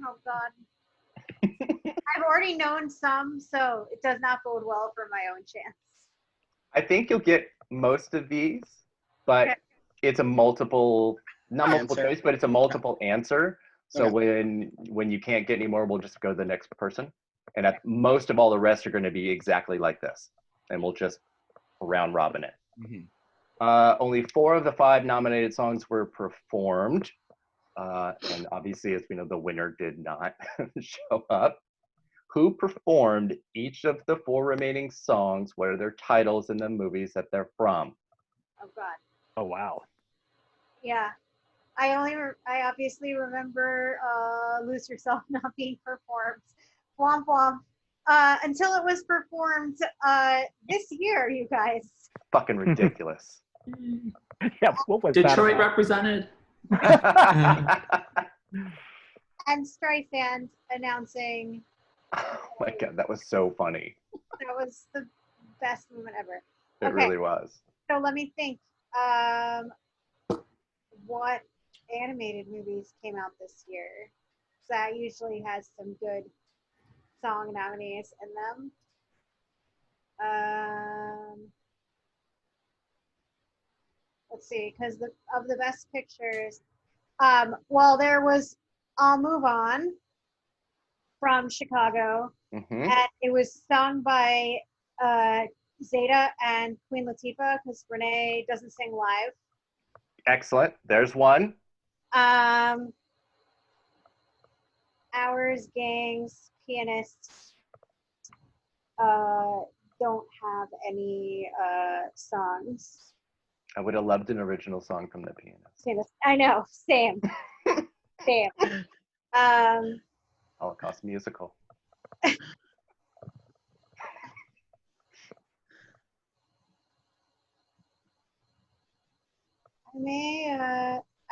Oh God. I've already known some, so it does not bode well for my own chance. I think you'll get most of these, but Okay. it's a multiple, not multiple Answer. choice, but it's a multiple answer. So Okay. when you can't get any more, we'll just go to the next person. And most of all the rest are going to be exactly like this. And we'll just round robin it. Mm-hmm. Only 4 of the 5 nominated songs were performed. And obviously, as we know, the winner did not show up. Who performed each of the 4 remaining songs? What are their titles in the movies that they're from? Oh God. Oh wow. Yeah. I obviously remember Lose Yourself not being performed. Womp womp. Until it was performed this year, you guys. Fucking ridiculous. Yeah, what was Detroit that represented. And Streisand announcing. Oh my God, that was so funny. That was the best moment ever. It Okay. really was. So let me think. What animated movies came out this year? That usually has some good song nominees in them. Let's see, because of the best pictures, well, there was "I'll Move On" from Chicago, Mm-hmm. and it was sung by Zeta and Queen Latifah because Renee doesn't sing live. Excellent. There's one. Hours, Gangs, Pianists don't have any songs. I would have loved an original song from the pianist. I know, same. Same. Holocaust musical.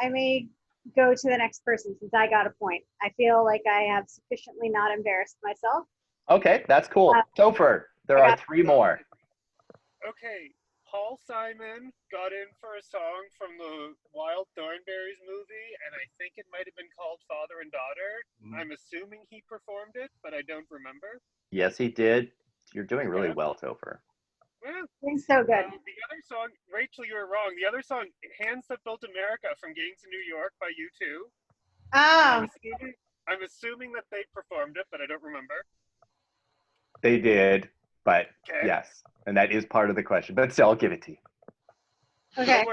I may go to the next person since I got a point. I feel like I have sufficiently not embarrassed myself. Okay, that's cool. Topher, there are 3 more. Okay, Paul Simon got in for a song from the Wild Thornberrys movie, and I think it might have been called Father and Daughter. I'm assuming he performed it, but I don't remember. Yes, he did. You're doing really well, Topher. Well, it's so good. The other song, Rachel, you were wrong. The other song, Hands That Built America from Gangs of New York by U2. Oh. I'm assuming that they performed it, but I don't remember. They did, but yes. And that is part of the question. But still, I'll give it to you. Okay.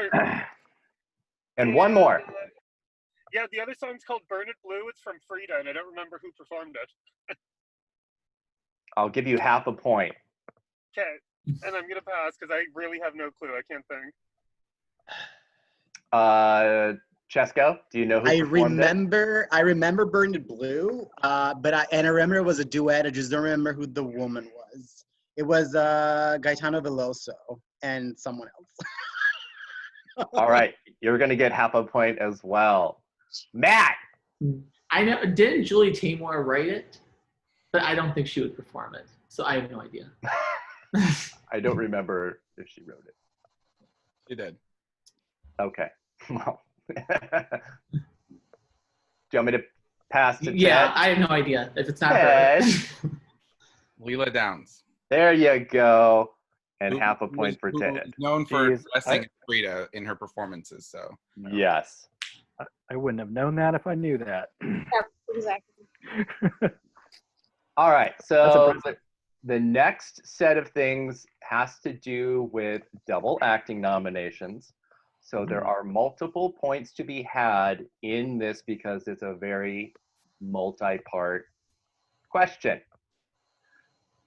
And one more. Yeah, the other song's called Burn It Blue. It's from Frida, and I don't remember who performed it. I'll give you half a point. Okay. And I'm going to pass because I really have no clue. I can't think. Cesco, do you know who performed it? I remember Burn It Blue, but I remember it was a duet. I just don't remember who the woman was. It was Gaetano Veloso and someone else. All right, you're going to get half a point as well. Matt! I know, didn't Julie Taymor write it? But I don't think she would perform it, so I have no idea. I don't remember if she wrote it. She did. Okay. Well, do you want me to pass to Yeah, Ted? I have no idea if it's not Ted. her. Leela Downs. There you go. And half a point for Ted. Known for dressing Frida in her performances, so. Yes. I wouldn't have known that if I knew that. Yeah, exactly. All right, That's so impressive. the next set of things has to do with double acting nominations. So there are multiple points to be had in this because it's a very multi-part question.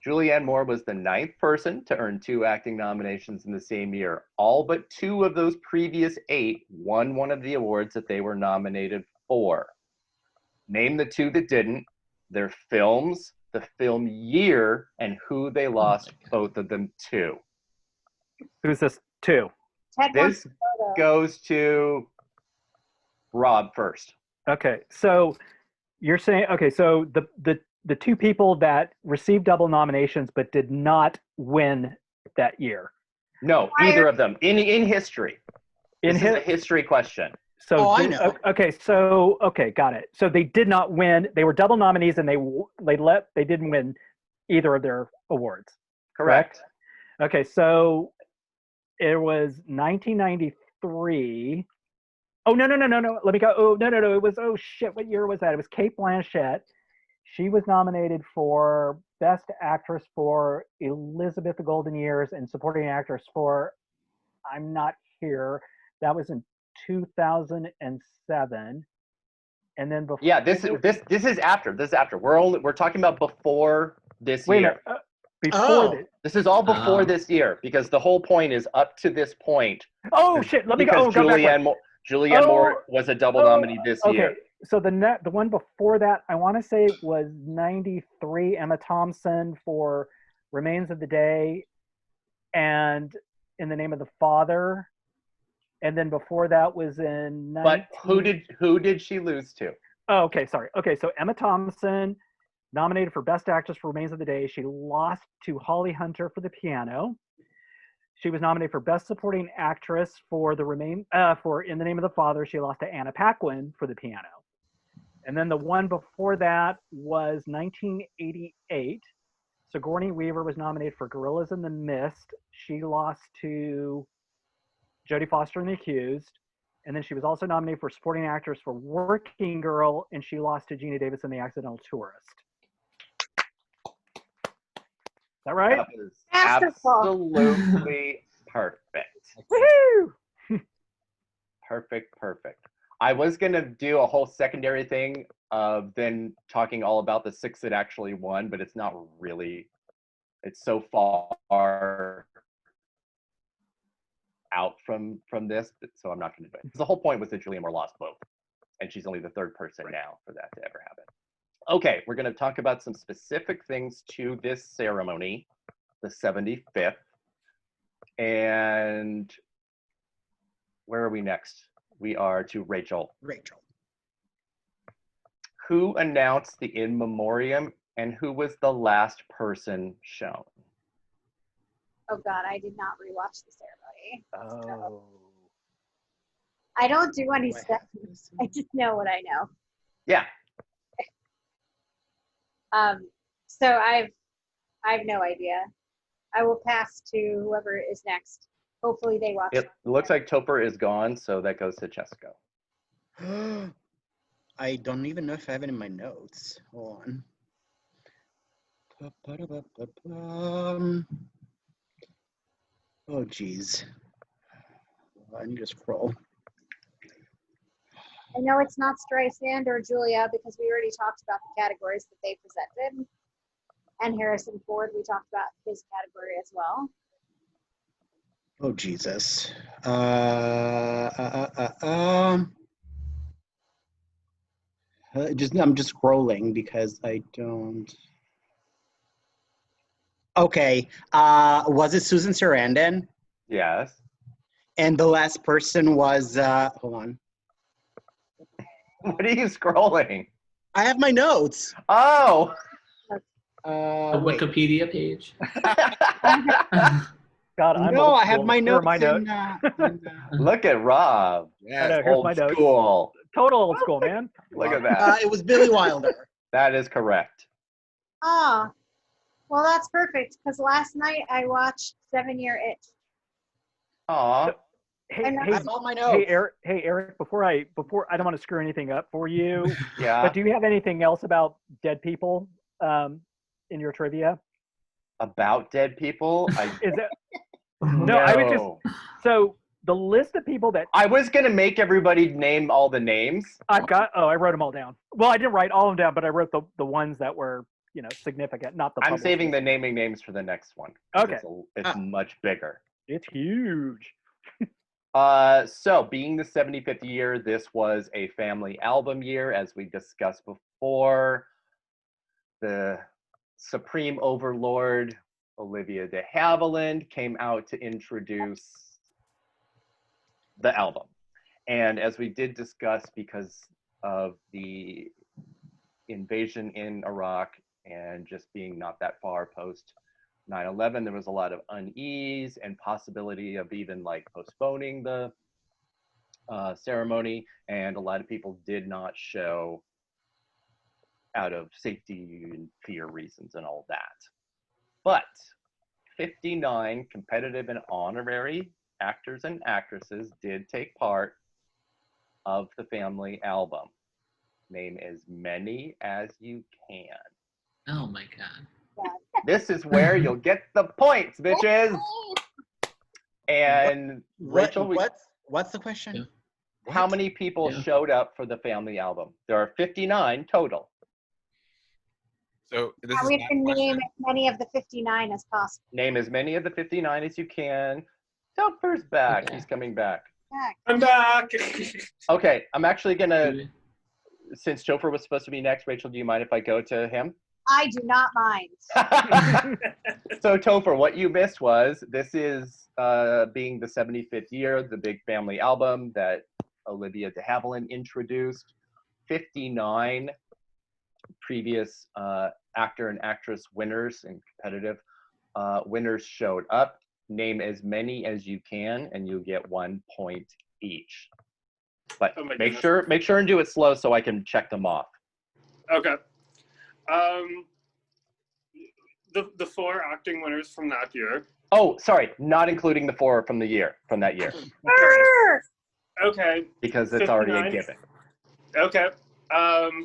Julianne Moore was the 9th person to earn 2 acting nominations in the same year. All but 2 of those previous 8 won one of the awards that they were nominated for. Name the 2 that didn't, their films, the film year, and who they lost both of them to. Who's this? 2. Ted This Montecito. goes to Rob first. Okay, so you're saying, okay, so the 2 people that received double nominations but did not win that year. No, either of them in history. In This is a history question. So I know. Okay, got it. So they did not win. They were double nominees, and they didn't win either of their awards. Correct. Okay, so it was 1993. Oh no! Let me go. Oh no! It was, oh shit! What year was that? It was Cate Blanchett. She was nominated for Best Actress for Elizabeth the Golden Years and Supporting Actress for I'm Not Here. That was in 2007. And then before. Yeah, this is after. This is after. We're talking about before this Wait a year. minute. Before this. This is all before this year because the whole point is up to this point. Oh shit! Let me go. Because Julianne Moore was a double nominee this year. Okay, so the one before that, I want to say it was 93. Emma Thompson for Remains of the Day, and In the Name of the Father, and then before that was in. But who did she lose to? Oh, okay, sorry. Okay, so Emma Thompson, nominated for Best Actress for Remains of the Day. She lost to Holly Hunter for The Piano. She was nominated for Best Supporting Actress for for In the Name of the Father. She lost to Anna Paquin for The Piano. And then the one before that was 1988. Sigourney Weaver was nominated for Gorillas in the Mist. She lost to Jodie Foster in The Accused. And then she was also nominated for Supporting Actress for Working Girl, and she lost to Gina Davis in The Accidental Tourist. Is that right? That was absolutely perfect. Woohoo! Perfect. I was going to do a whole secondary thing of then talking all about the 6 that actually won, but it's not really, it's so far out from this, so I'm not going to do it. The whole point was that Julianne Moore lost both, and she's only the 3rd person now for that to ever happen. Okay, we're going to talk about some specific things to this ceremony, the 75th. And where are we next? We are to Rachel. Who announced the in memoriam and who was the last person shown? Oh God, I did not rewatch the ceremony. Oh. I don't do any stuff. I just know what I know. Yeah. So I have no idea. I will pass to whoever is next. Hopefully they watch. It looks like Topher is gone, so that goes to Cesco. I don't even know if I have it in my notes. Hold on. Oh, geez. I need to scroll. I know it's not Streisand or Julia because we already talked about the categories that they presented. And Harrison Ford, we talked about his category as well. Oh, Jesus. I'm just scrolling because I don't. Okay. Was it Susan Sarandon? Yes. And the last person was, hold on. What are you scrolling? I have my notes. Oh. A Wikipedia page. God, I'm no, old I have school. my Here notes. are my notes. Look at Rob. I know, here's my notes. School. Total old school, man. Look at that. It was Billy Wilder. That is correct. Ah, well, that's perfect because last night I watched 7 Year Itch. Aw. Hey, And hey, I have all my notes. Hey, Eric. Before I don't want to screw anything up for you, Yeah. but do you have anything else about dead people in your trivia? About dead people? Is it No. I was just so the list of people that I was gonna make everybody name all the names. I've got. Oh, I wrote them all down. Well, I didn't write all of them down, but I wrote the ones that were significant, not the. I'm published saving the list. naming names for the next one. 'Cause Okay. It's much bigger. It's huge. So being the 75th year, this was a family album year, as we discussed before. The Supreme Overlord, Olivia de Havilland, came out to introduce the album. And as we did discuss, because of the invasion in Iraq and just being not that far post 9/11, there was a lot of unease and possibility of even like postponing the ceremony, and a lot of people did not show out of safety and fear reasons and all that. But 59 competitive and honorary actors and actresses did take part of the family album. Name as many as you can. Oh my god. This is where you'll get the points, bitches. And Rachel, What's the question? how many people showed up for the family album? There are 59 total. So this Now is we not can a question. name as many of the 59 as possible. Name as many of the 59 as you can. Topher's back. Okay. He's coming back. I'm back. Okay, I'm actually gonna, since Topher was supposed to be next, Rachel, do you mind if I go to him? I do not mind. So Topher, what you missed was, this is being the 75th year, the big family album that Olivia de Havilland introduced. 59 previous actor and actress winners and competitive winners showed up. Name as many as you can, and you'll get 1 point each. But Oh my make goodness. sure and do it slow so I can check them off. Okay. The 4 acting winners from that year. Oh, sorry, not including the 4 from that year. Okay. Because it's already a 59. given. Okay.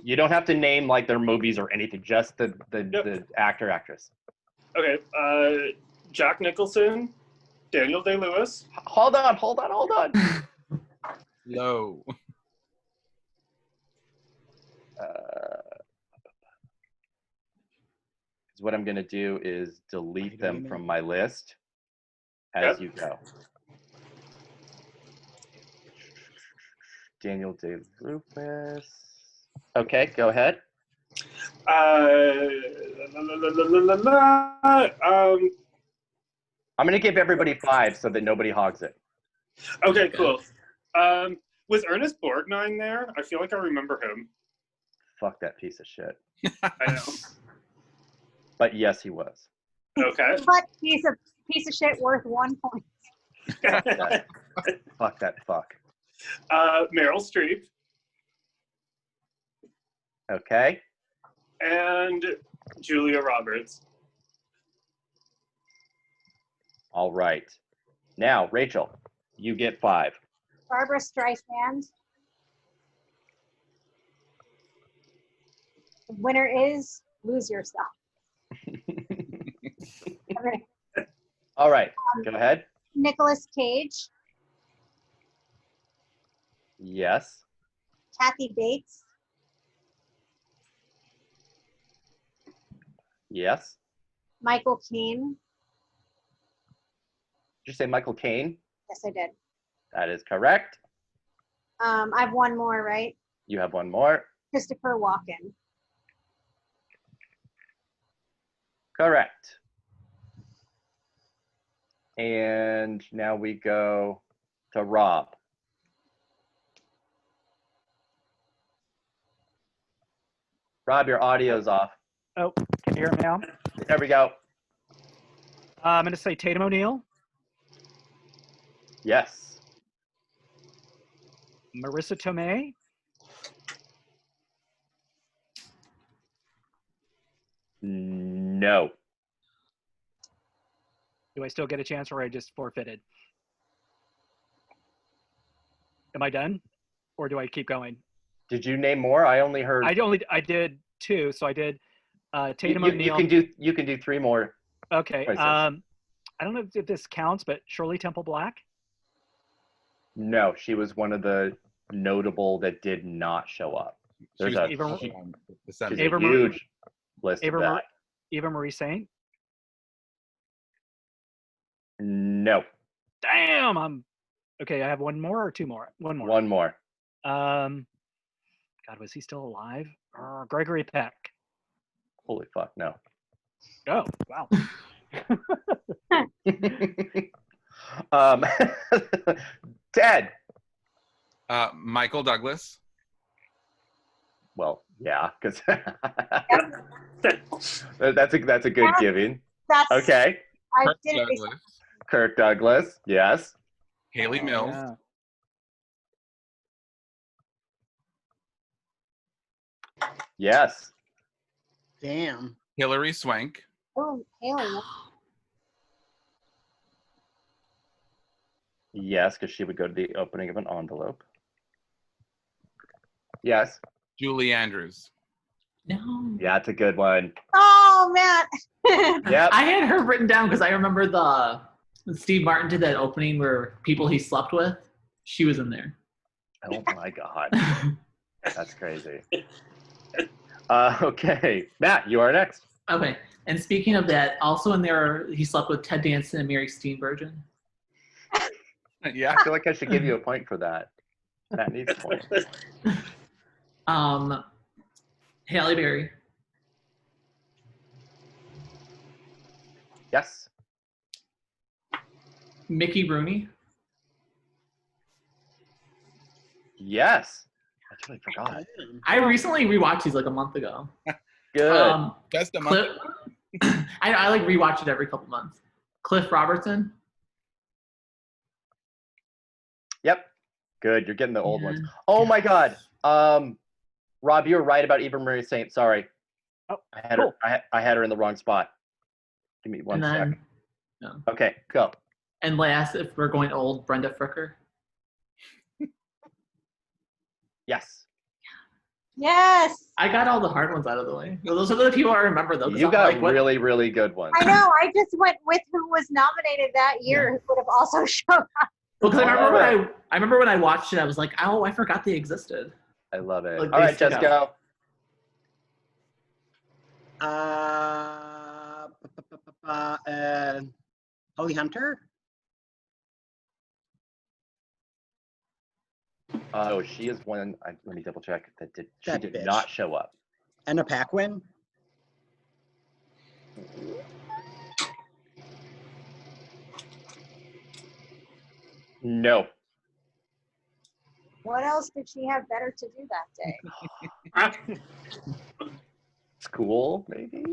You don't have to name like their movies or anything, just the actor, actress. Okay. Jack Nicholson, Daniel Day-Lewis. Hold on. Low. What I'm going to do is delete them from my list as you go. Daniel Day-Lewis. Okay, go ahead. I'm going to give everybody 5 so that nobody hogs it. Okay, cool. Was Ernest Borgnine there? I feel like I remember him. Fuck that piece of shit. I know. But yes, he was. Okay. But piece of shit worth 1 point. Fuck that fuck. Meryl Streep. Okay. And Julia Roberts. All right. Now, Rachel, you get 5. Barbara Streisand. The winner is Lose Yourself. All right, go ahead. Nicolas Cage. Yes. Kathy Bates. Yes. Michael Caine. Did you say Michael Caine? Yes, I did. That is correct. I have one more, right? You have one more. Christopher Walken. Correct. And now we go to Rob. Rob, your audio's off. Oh, can you hear me now? There we go. I'm going to say Tatum O'Neal, Yes. Marissa Tomei, No. do I still get a chance or I just forfeited? Am I done? Or do I keep going? Did you name more? I only heard. I did 2. So I did Tatum you O'Neal. You can do 3 more. Okay. choices. I don't know if this counts, but Shirley Temple Black. No, she was one of the notable that did not show up. There's a she's a huge list of that. Eva Marie Saint. No. Damn, I'm okay. I have 1 more or 2 more. 1 more. 1 more. God, was he still alive? Gregory Peck. Holy fuck, no. Oh, wow. Ted. Michael Douglas. Well, yeah, because that's a good giving. That's Okay. I Kirk did it. Douglas. Kirk Douglas. Yes. Haley Mills. Yeah. Yes. Damn. Hilary Swank. Oh, Haley. Yes, because she would go to the opening of an envelope. Yes. Julie Andrews. No. Yeah, it's a good one. Oh, man. Yep. I had her written down because I remember when Steve Martin did that opening where people he slept with. She was in there. Oh my God. That's crazy. Okay. Matt, you are next. Okay. And speaking of that, also in there, he slept with Ted Danson and Mary Steenburgen. Yeah. I feel like I should give you a point for that. Matt needs a point. Halle Berry. Yes. Mickey Rooney. Yes. I totally forgot. I recently rewatched these like a month ago. Good. Just a month. I like rewatch it every couple months. Cliff Robertson. Yep. Good. You're getting the old ones. Yeah. Oh my God. Rob, you were right about Eva Marie Saint. Sorry. Oh, I had cool. her. I had her in the wrong spot. Give me one And sec. then, no. Okay, go. And last, if we're going old, Brenda Fricker. Yes. Yes. I got all the hard ones out of the way. Those are the people I remember, though. 'cause You I'm got like, what- really, really good ones. I know. I just went with who was nominated that year who would have also shown up. Well, because I remember Alright. I remember when I watched it, I was like, oh, I forgot they existed. I love it. Like, All they right, stick Jessica. Holly Hunter? Oh, she is one. Let me double check. She That did bitch. not show up. Anna Paquin? No. What else did she have better to do that day? School, maybe?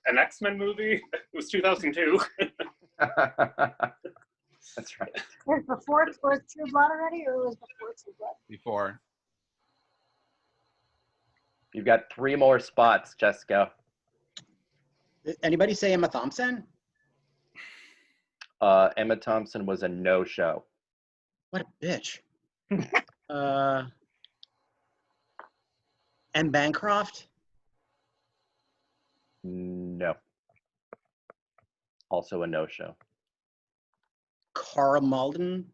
An X-Men movie. It was 2002. That's right. Was before was True Blood already, or was before True Blood? Before. You've got 3 more spots, Jessica. Anybody say Emma Thompson? Emma Thompson was a no-show. What a bitch. M. Bancroft? No. Also a no-show. Carl Malden?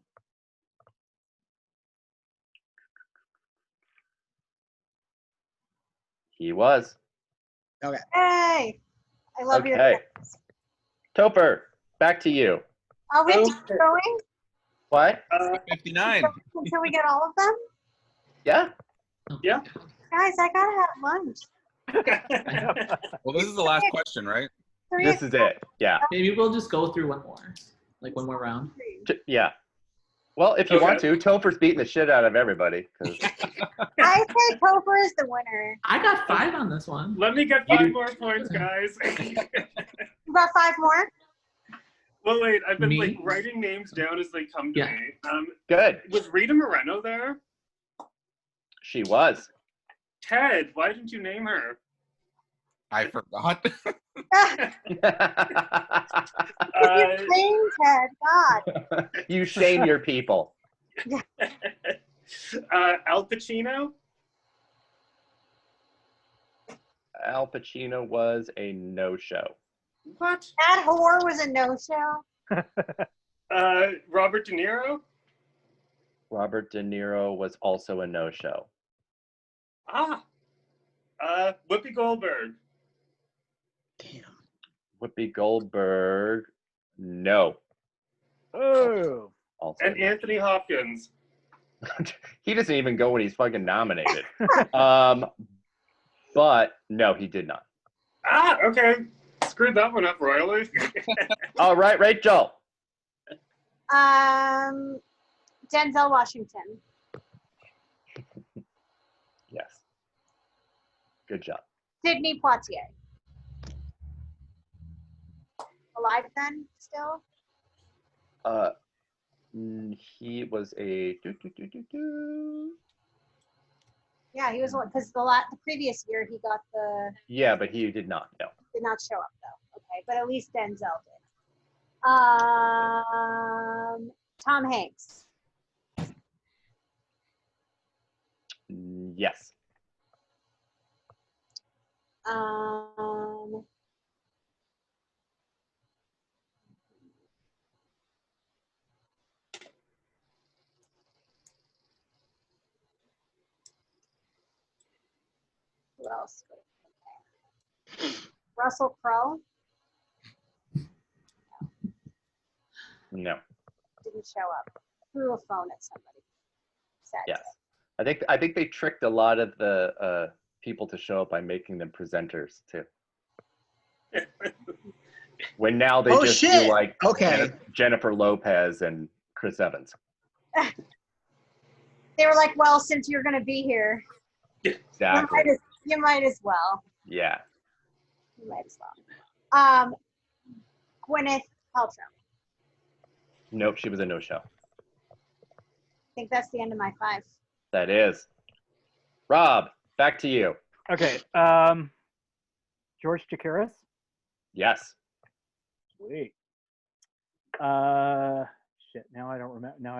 He was. Okay. Hey, I love you. Okay. Topher, back to you. Are we keep going What? 59. until we get all of them? Yeah? Yeah. Guys, I gotta have lunch. Well, this is the last question, right? This is it. Yeah. Maybe we'll just go through one more, like one more round. Yeah. Well, if you Okay. want to, Topher's beating the shit out of everybody. 'Cause I say Topher is the winner. I got 5 on this one. Let me get 5 more points, guys. You got 5 more? Well, wait. I've been Me? like writing names down as they come to Yeah. me. Good. Was Rita Moreno there? She was. Ted, why didn't you name her? I forgot. You shame Ted, God. You shame your people. Al Pacino. Al Pacino was a no-show. What? That whore was a no-show. Robert De Niro. Robert De Niro was also a no-show. Whoopi Goldberg. Damn. Whoopi Goldberg, no. Oh. Also, And Anthony Hopkins. he doesn't even go when he's fucking nominated. But no, he did not. Okay. Screwed that one up royally. All right, Rachel. Denzel Washington. Yes. Good job. Sidney Poitier. Alive then, still? He was a Yeah, he was one because the previous year he got the Yeah, but he did not. No. did not show up though. Okay, but at least Denzel did. Tom Hanks. Yes. Who else? Russell Crowe No. didn't show up. Threw a phone at somebody. Sad Yes. day. I think they tricked a lot of the people to show up by making them presenters too. When now they just do like Jennifer Lopez and Chris Evans. They were like, well, since you're going to be here, Exactly. you might as well. Yeah. You might as well. Gwyneth Paltrow. Nope, she was a no-show. I think that's the end of my 5. That is. Rob, back to you. Okay. George Chakiris. Yes. Sweet. Shit. Now I don't remember. Now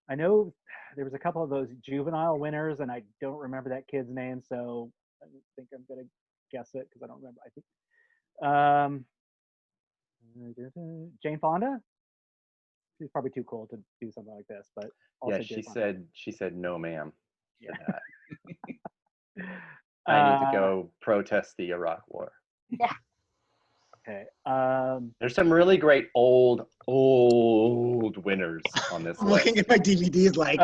I know there was a couple of those juvenile winners, and I don't remember that kid's name, so I think I'm gonna guess it because I don't remember. I think Jane Fonda. She's probably too cool to do something like this, but also Yeah, she said no, ma'am. Yeah. I need to go protest the Iraq War. Yeah. Okay. There's some really great old winners on this I'm list. looking at my DVDs like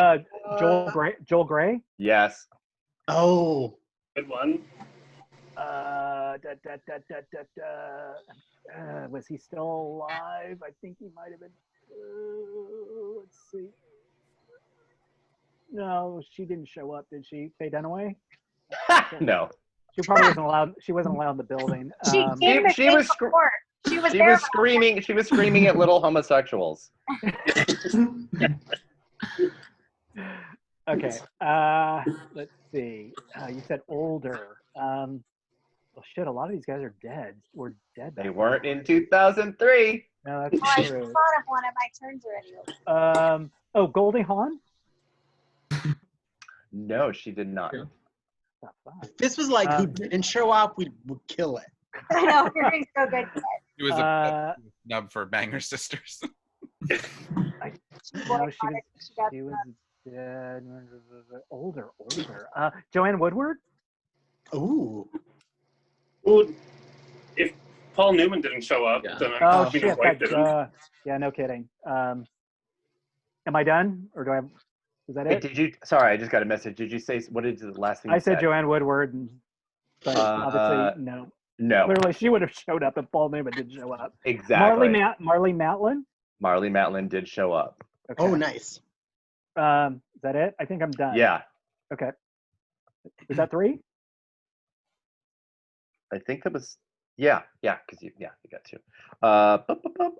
Joel Gray. Yes. Oh. Good one. Was he still alive? I think he might have been. Let's see. No, she didn't show up, did she? Faye Dunaway? No. She probably wasn't allowed. She wasn't allowed in the building. She was screaming. She was screaming at little homosexuals. Okay. Let's see. You said older. Well, shit. A lot of these guys are dead. We're dead. They weren't in 2003. No, that's I true. thought of one of my turns already. Oh, Goldie Hawn. No, she did not. If this was like who didn't show up, we would kill it. I know, you're doing so good. He was a snub for Banger Sisters. No, she was dead. Older. Joanne Woodward. Ooh. Well, if Paul Newman didn't show up, then Oh Tina shit! White didn't. Yeah, no kidding. Am I done, or do I have? Is that it? Did you? Sorry, I just got a message. Did you say what is the last thing? I said Joanne Woodward, but obviously no. No. Clearly, she would have showed up if Paul Newman didn't show up. Exactly. Marley Matlin. Marley Matlin did show up. Okay. Oh, nice. Is that it? I think I'm done. Yeah. Okay. Is that 3? I think that was. Yeah, because you got 2. All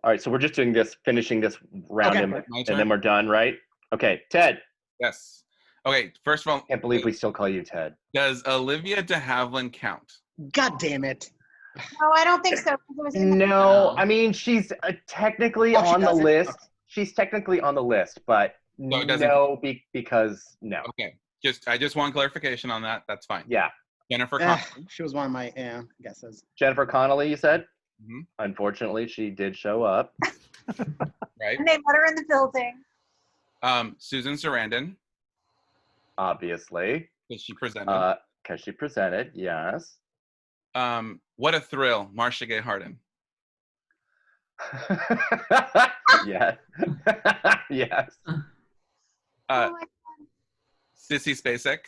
right, so we're just doing this, finishing this round, and then we're done, right? Okay, Ted. Yes. Okay, first of all, Can't believe we still call you Ted. Does Olivia de Havilland count? God damn it. No, I don't think so. 'cause it was in the- No, I mean she's technically Oh, she on the doesn't? list. She's technically on the list, but So it doesn't- no, because no. Okay. I just want clarification on that. That's fine. Yeah, Jennifer Eh, Connelly. she was one of my guesses. Jennifer Connelly, you said. Mhm. Unfortunately, she did show up. Right. And they let her in the building. Susan Sarandon, Obviously, because she presented. because she presented. Yes. What a thrill, Marcia Gay Harden. Yes. Yes. Oh my Sissy Spacek.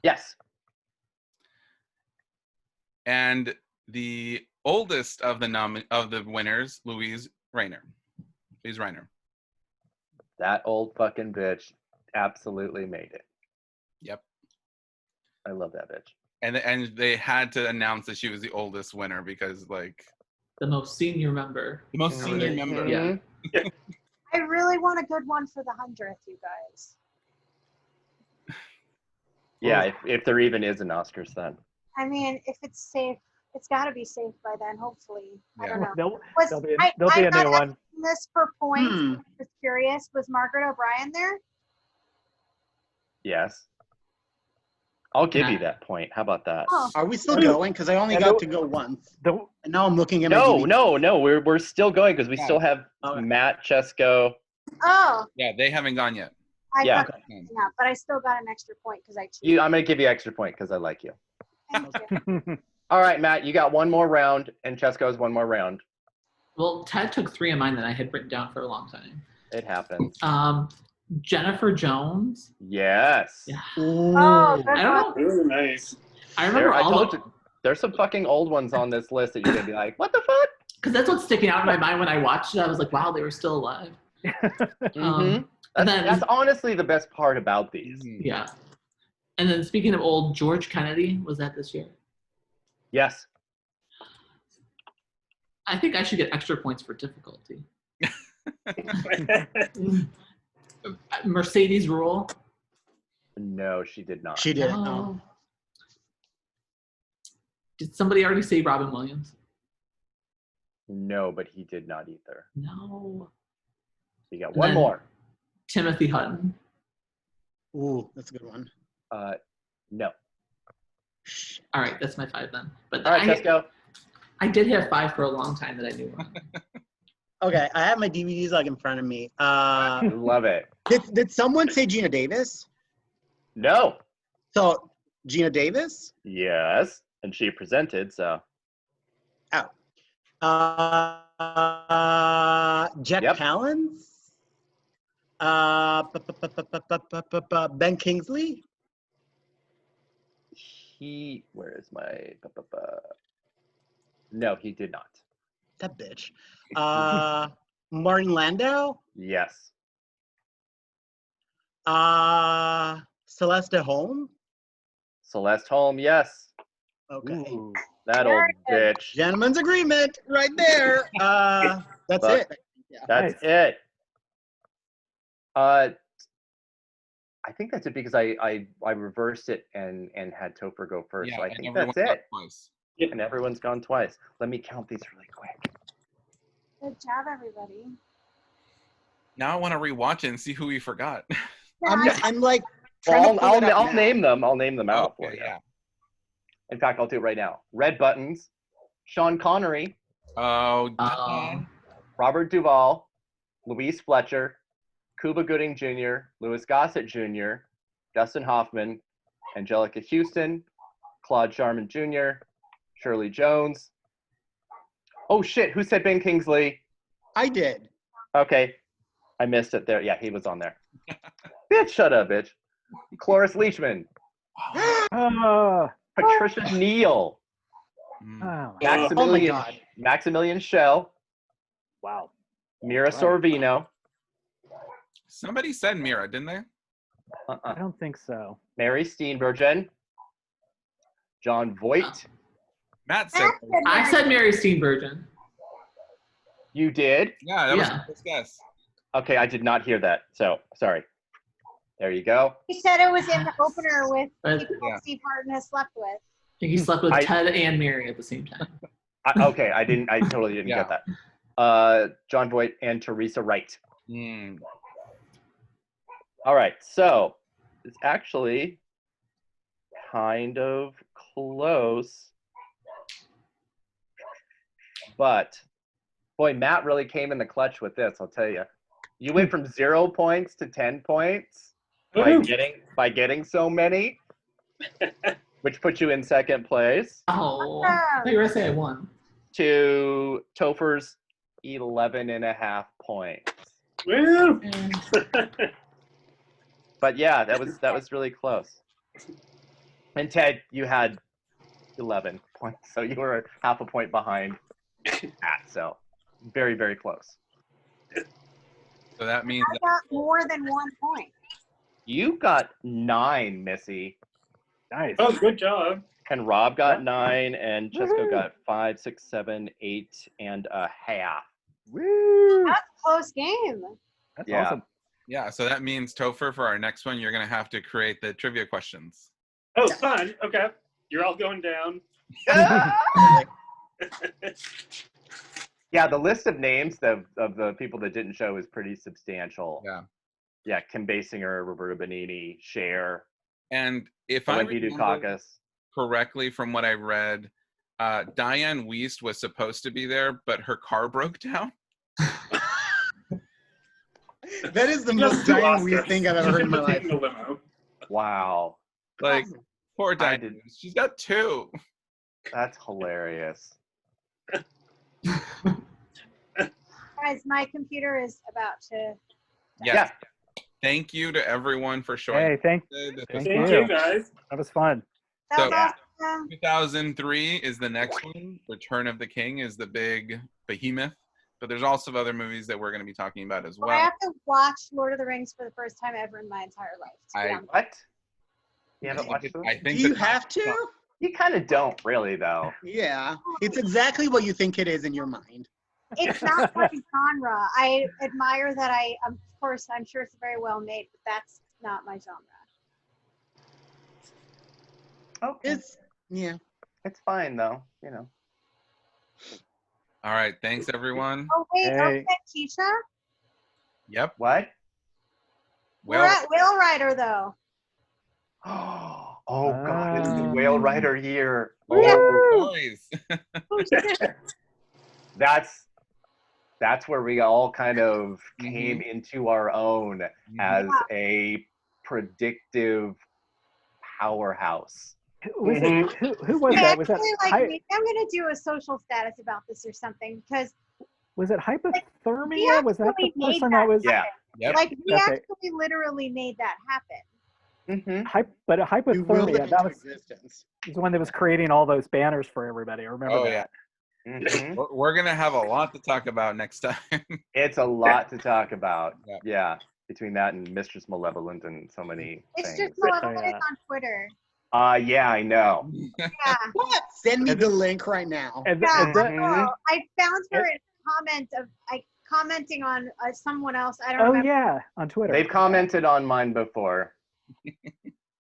Yes. And the oldest of the winners, Louise Reiner. Louise Reiner. That old fucking bitch absolutely made it. Yep. I love that bitch. And they had to announce that she was the oldest winner because like The most senior member. the most senior Mhm. member. Yeah. I really want a good one for the 100th, you guys. Yeah, if there even is an Oscars then. I mean, if it's safe, it's got to be safe by then, hopefully. I don't know. There'll Was, be I'm a not new one. asking this for points. Hmm. I'm just curious. Was Margaret O'Brien there? Yes. I'll give you Nah. that point. How about that? Oh. Are we still And- going? Because I only and got the- to go once. The, And now I'm looking at my No, DVD. no, we're still going because we Yeah. still have Okay. Matt, Cesco. Oh, Yeah, they haven't gone yet. I Yeah. fucked it up, but I still got an extra point because I cheated. I'm gonna give you extra point because I like you. Thank you. All right, Matt, you got one more round, and Cesco has one more round. Well, Ted took 3 of mine that I had written down for a long time. It happens. Jennifer Jones. Yes. Yeah. Oh, good I don't one. know. Ooh, nice. I remember I all told the you, there's some fucking old ones on this list that you're gonna be like, what the fuck? because that's what's sticking out in my mind when I watched it. I was like, wow, they were still alive. Mhm. And then That's honestly the best part about these. Mhm. yeah. And then speaking of old, George Kennedy, was that this year? Yes. I think I should get extra points for difficulty. Mercedes Rule. No, she did not. She didn't. No. No. Did somebody already say Robin Williams? No, but he did not either. No. So you got And one then- more. Timothy Hutton. Ooh, that's a good one. No. All right, that's my 5 then. But All right, Cesco. I did have 5 for a long time that I knew. Okay, I have my DVDs like in front of me. Love it. Did someone say Gina Davis? No. So Gina Davis? Yes. And she presented, so. Jack Yep. Palance? Ben Kingsley? Where is my. No, he did not. That bitch. Martin Landau? Yes. Celeste Holm? Celeste Holm, yes. Okay. Ooh. That old bitch. Gentleman's agreement right there. That's But- it. Yeah. That's Nice. it. I think that's it because I reversed it and had Topher go first. Yeah, so I and think everyone that's got it. twice. And everyone's gone twice. Let me count these really quick. Good job, everybody. Now I want to rewatch it and see who we forgot. I'm like trying Well, to pull it up I'll now. name them. I'll name them out for Okay, you. yeah. In fact, I'll do it right now. Red Buttons, Sean Connery, Oh, Robert Duvall, Louise Fletcher, Cuba Gooding Jr., Louis Gossett Jr., Dustin Hoffman, Angelica Houston, Claude Sharman Jr., Shirley Jones. Oh shit, who said Ben Kingsley? I did. Okay, I missed it there. Yeah, he was on there. Bitch, shut up, bitch. Cloris Leachman, Ah, Patricia Neal, Mm. oh, Oh my God. Maximilian Schell, wow. Mira Right. Sorvino, Somebody said Mira, didn't they? I don't think so. Mary Steenburgen, John Voight. Matt said. I said Mary Steenburgen. You did? Yeah, that was Yeah. the first guess. Okay, I did not hear that. So sorry. There you go. He said it was in the opener with But- people Yeah. Steve Harden has slept with. I think he slept with I- Ted and Mary at the same time. Okay, I totally didn't Yeah. get that. John Voight and Teresa Wright. Mm. All right, so it's actually kind of close. But boy, Matt really came in the clutch with this, I'll tell you. You went from 0 points to 10 points by getting so many, which put you in second place, Oh, I thought you were gonna say I won. to Topher's 11.5 points. Woo! But yeah, that was really close. And Ted, you had 11 points, so you were half a point behind Matt. So very, very close. So that means I got more than 1 point. You got 9, Missy, Nice. Oh, good job. and Rob got 9, and Cesco Woohoo. got 5, 6, 7, 8.5. Woo! That's a close game. That's Yeah. awesome. yeah. So that means Topher, for our next one, you're gonna have to create the trivia questions. Oh, fun. Okay. You're all going down. Yeah, the list of names of the people that didn't show is pretty substantial. Yeah. Yeah, Kim Basinger, Roberta Benigni, Cher, And if I Olympia remember Dukakis. correctly from what I read, Diane Wiest was supposed to be there, but her car broke down. That is the She most has 2 Diane weird Oscars. thing I've ever She's heard in my been life. taking a limo. Wow, Like, poor I Diane. did- Wiest. She's got 2. that's hilarious. Guys, my computer is about to. Yes. Yeah. Thank you to everyone for showing. Hey, thank This was thank Thank you. you, guys. That was fun. That So- was Yeah. awesome. 2003 is the next one. Return of the King is the big behemoth. But there's also other movies that we're going to be talking about as Well, I well. have to watch Lord of the Rings for the first time ever in my entire life. to be I- honest. What? You haven't watched them? I Do think you the- have to? You kind of don't really, though. Yeah. It's exactly what you think it is in your mind. It's not my genre. I admire that of course, I'm sure it's very well made, but that's not my genre. Okay. It's It's fine, though. You know. All right. Thanks, everyone. Oh, wait, Hey. okay, Keisha? Yep. What? We're Well, at Whale Rider, though. Oh God! It's the Whale Um, Rider year. oh, boys. Oh, shit. That's where we all kind of Mm-hmm. came into our own as a predictive powerhouse. Was it, who was I that? Was that actually, like, hy- maybe I'm going to do a social status about this or something, because, was it we hypothermia? Was that the actually made person that was Yeah. Yep. like, we Okay. actually literally made that happen. Mm-hmm. but a you will hypothermia? it That into was existence. the one that was creating all those banners for everybody. I remember Oh, that. yeah. Mm-hmm. We're going to have a lot to talk about next time. It's a lot to talk about. Yeah. Yeah. Between that and Mistress Malevolent and so many It's things. just Malevolent yeah. on Twitter. Yeah, I know. Yeah. What? Send me the link right now. And, Yeah, and that- Mhm. Oh, I found her in a comment of commenting on someone else. I don't oh remember. yeah, on Twitter. They've commented on mine before.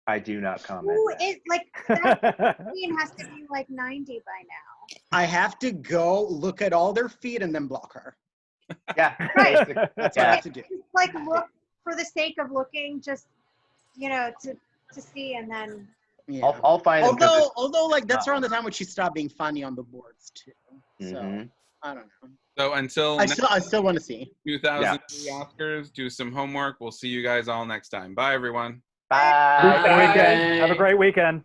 I do not comment. Who back. is like that queen has to be like 90 by now. I have to go look at all their feet and then block her. Yeah. Right. basic- That's what I Yeah. have to do. Just like look for the sake of looking, just to see, and then Yeah. I'll find them 'cause Although, like that's around the time when she stopped being funny on the boards too. So Mhm. I don't know. So until I next still want to see. 2003 Oscars, do some homework. We'll see you guys all next time. Bye, everyone. Bye. Have a great Bye. weekend. Have a great weekend.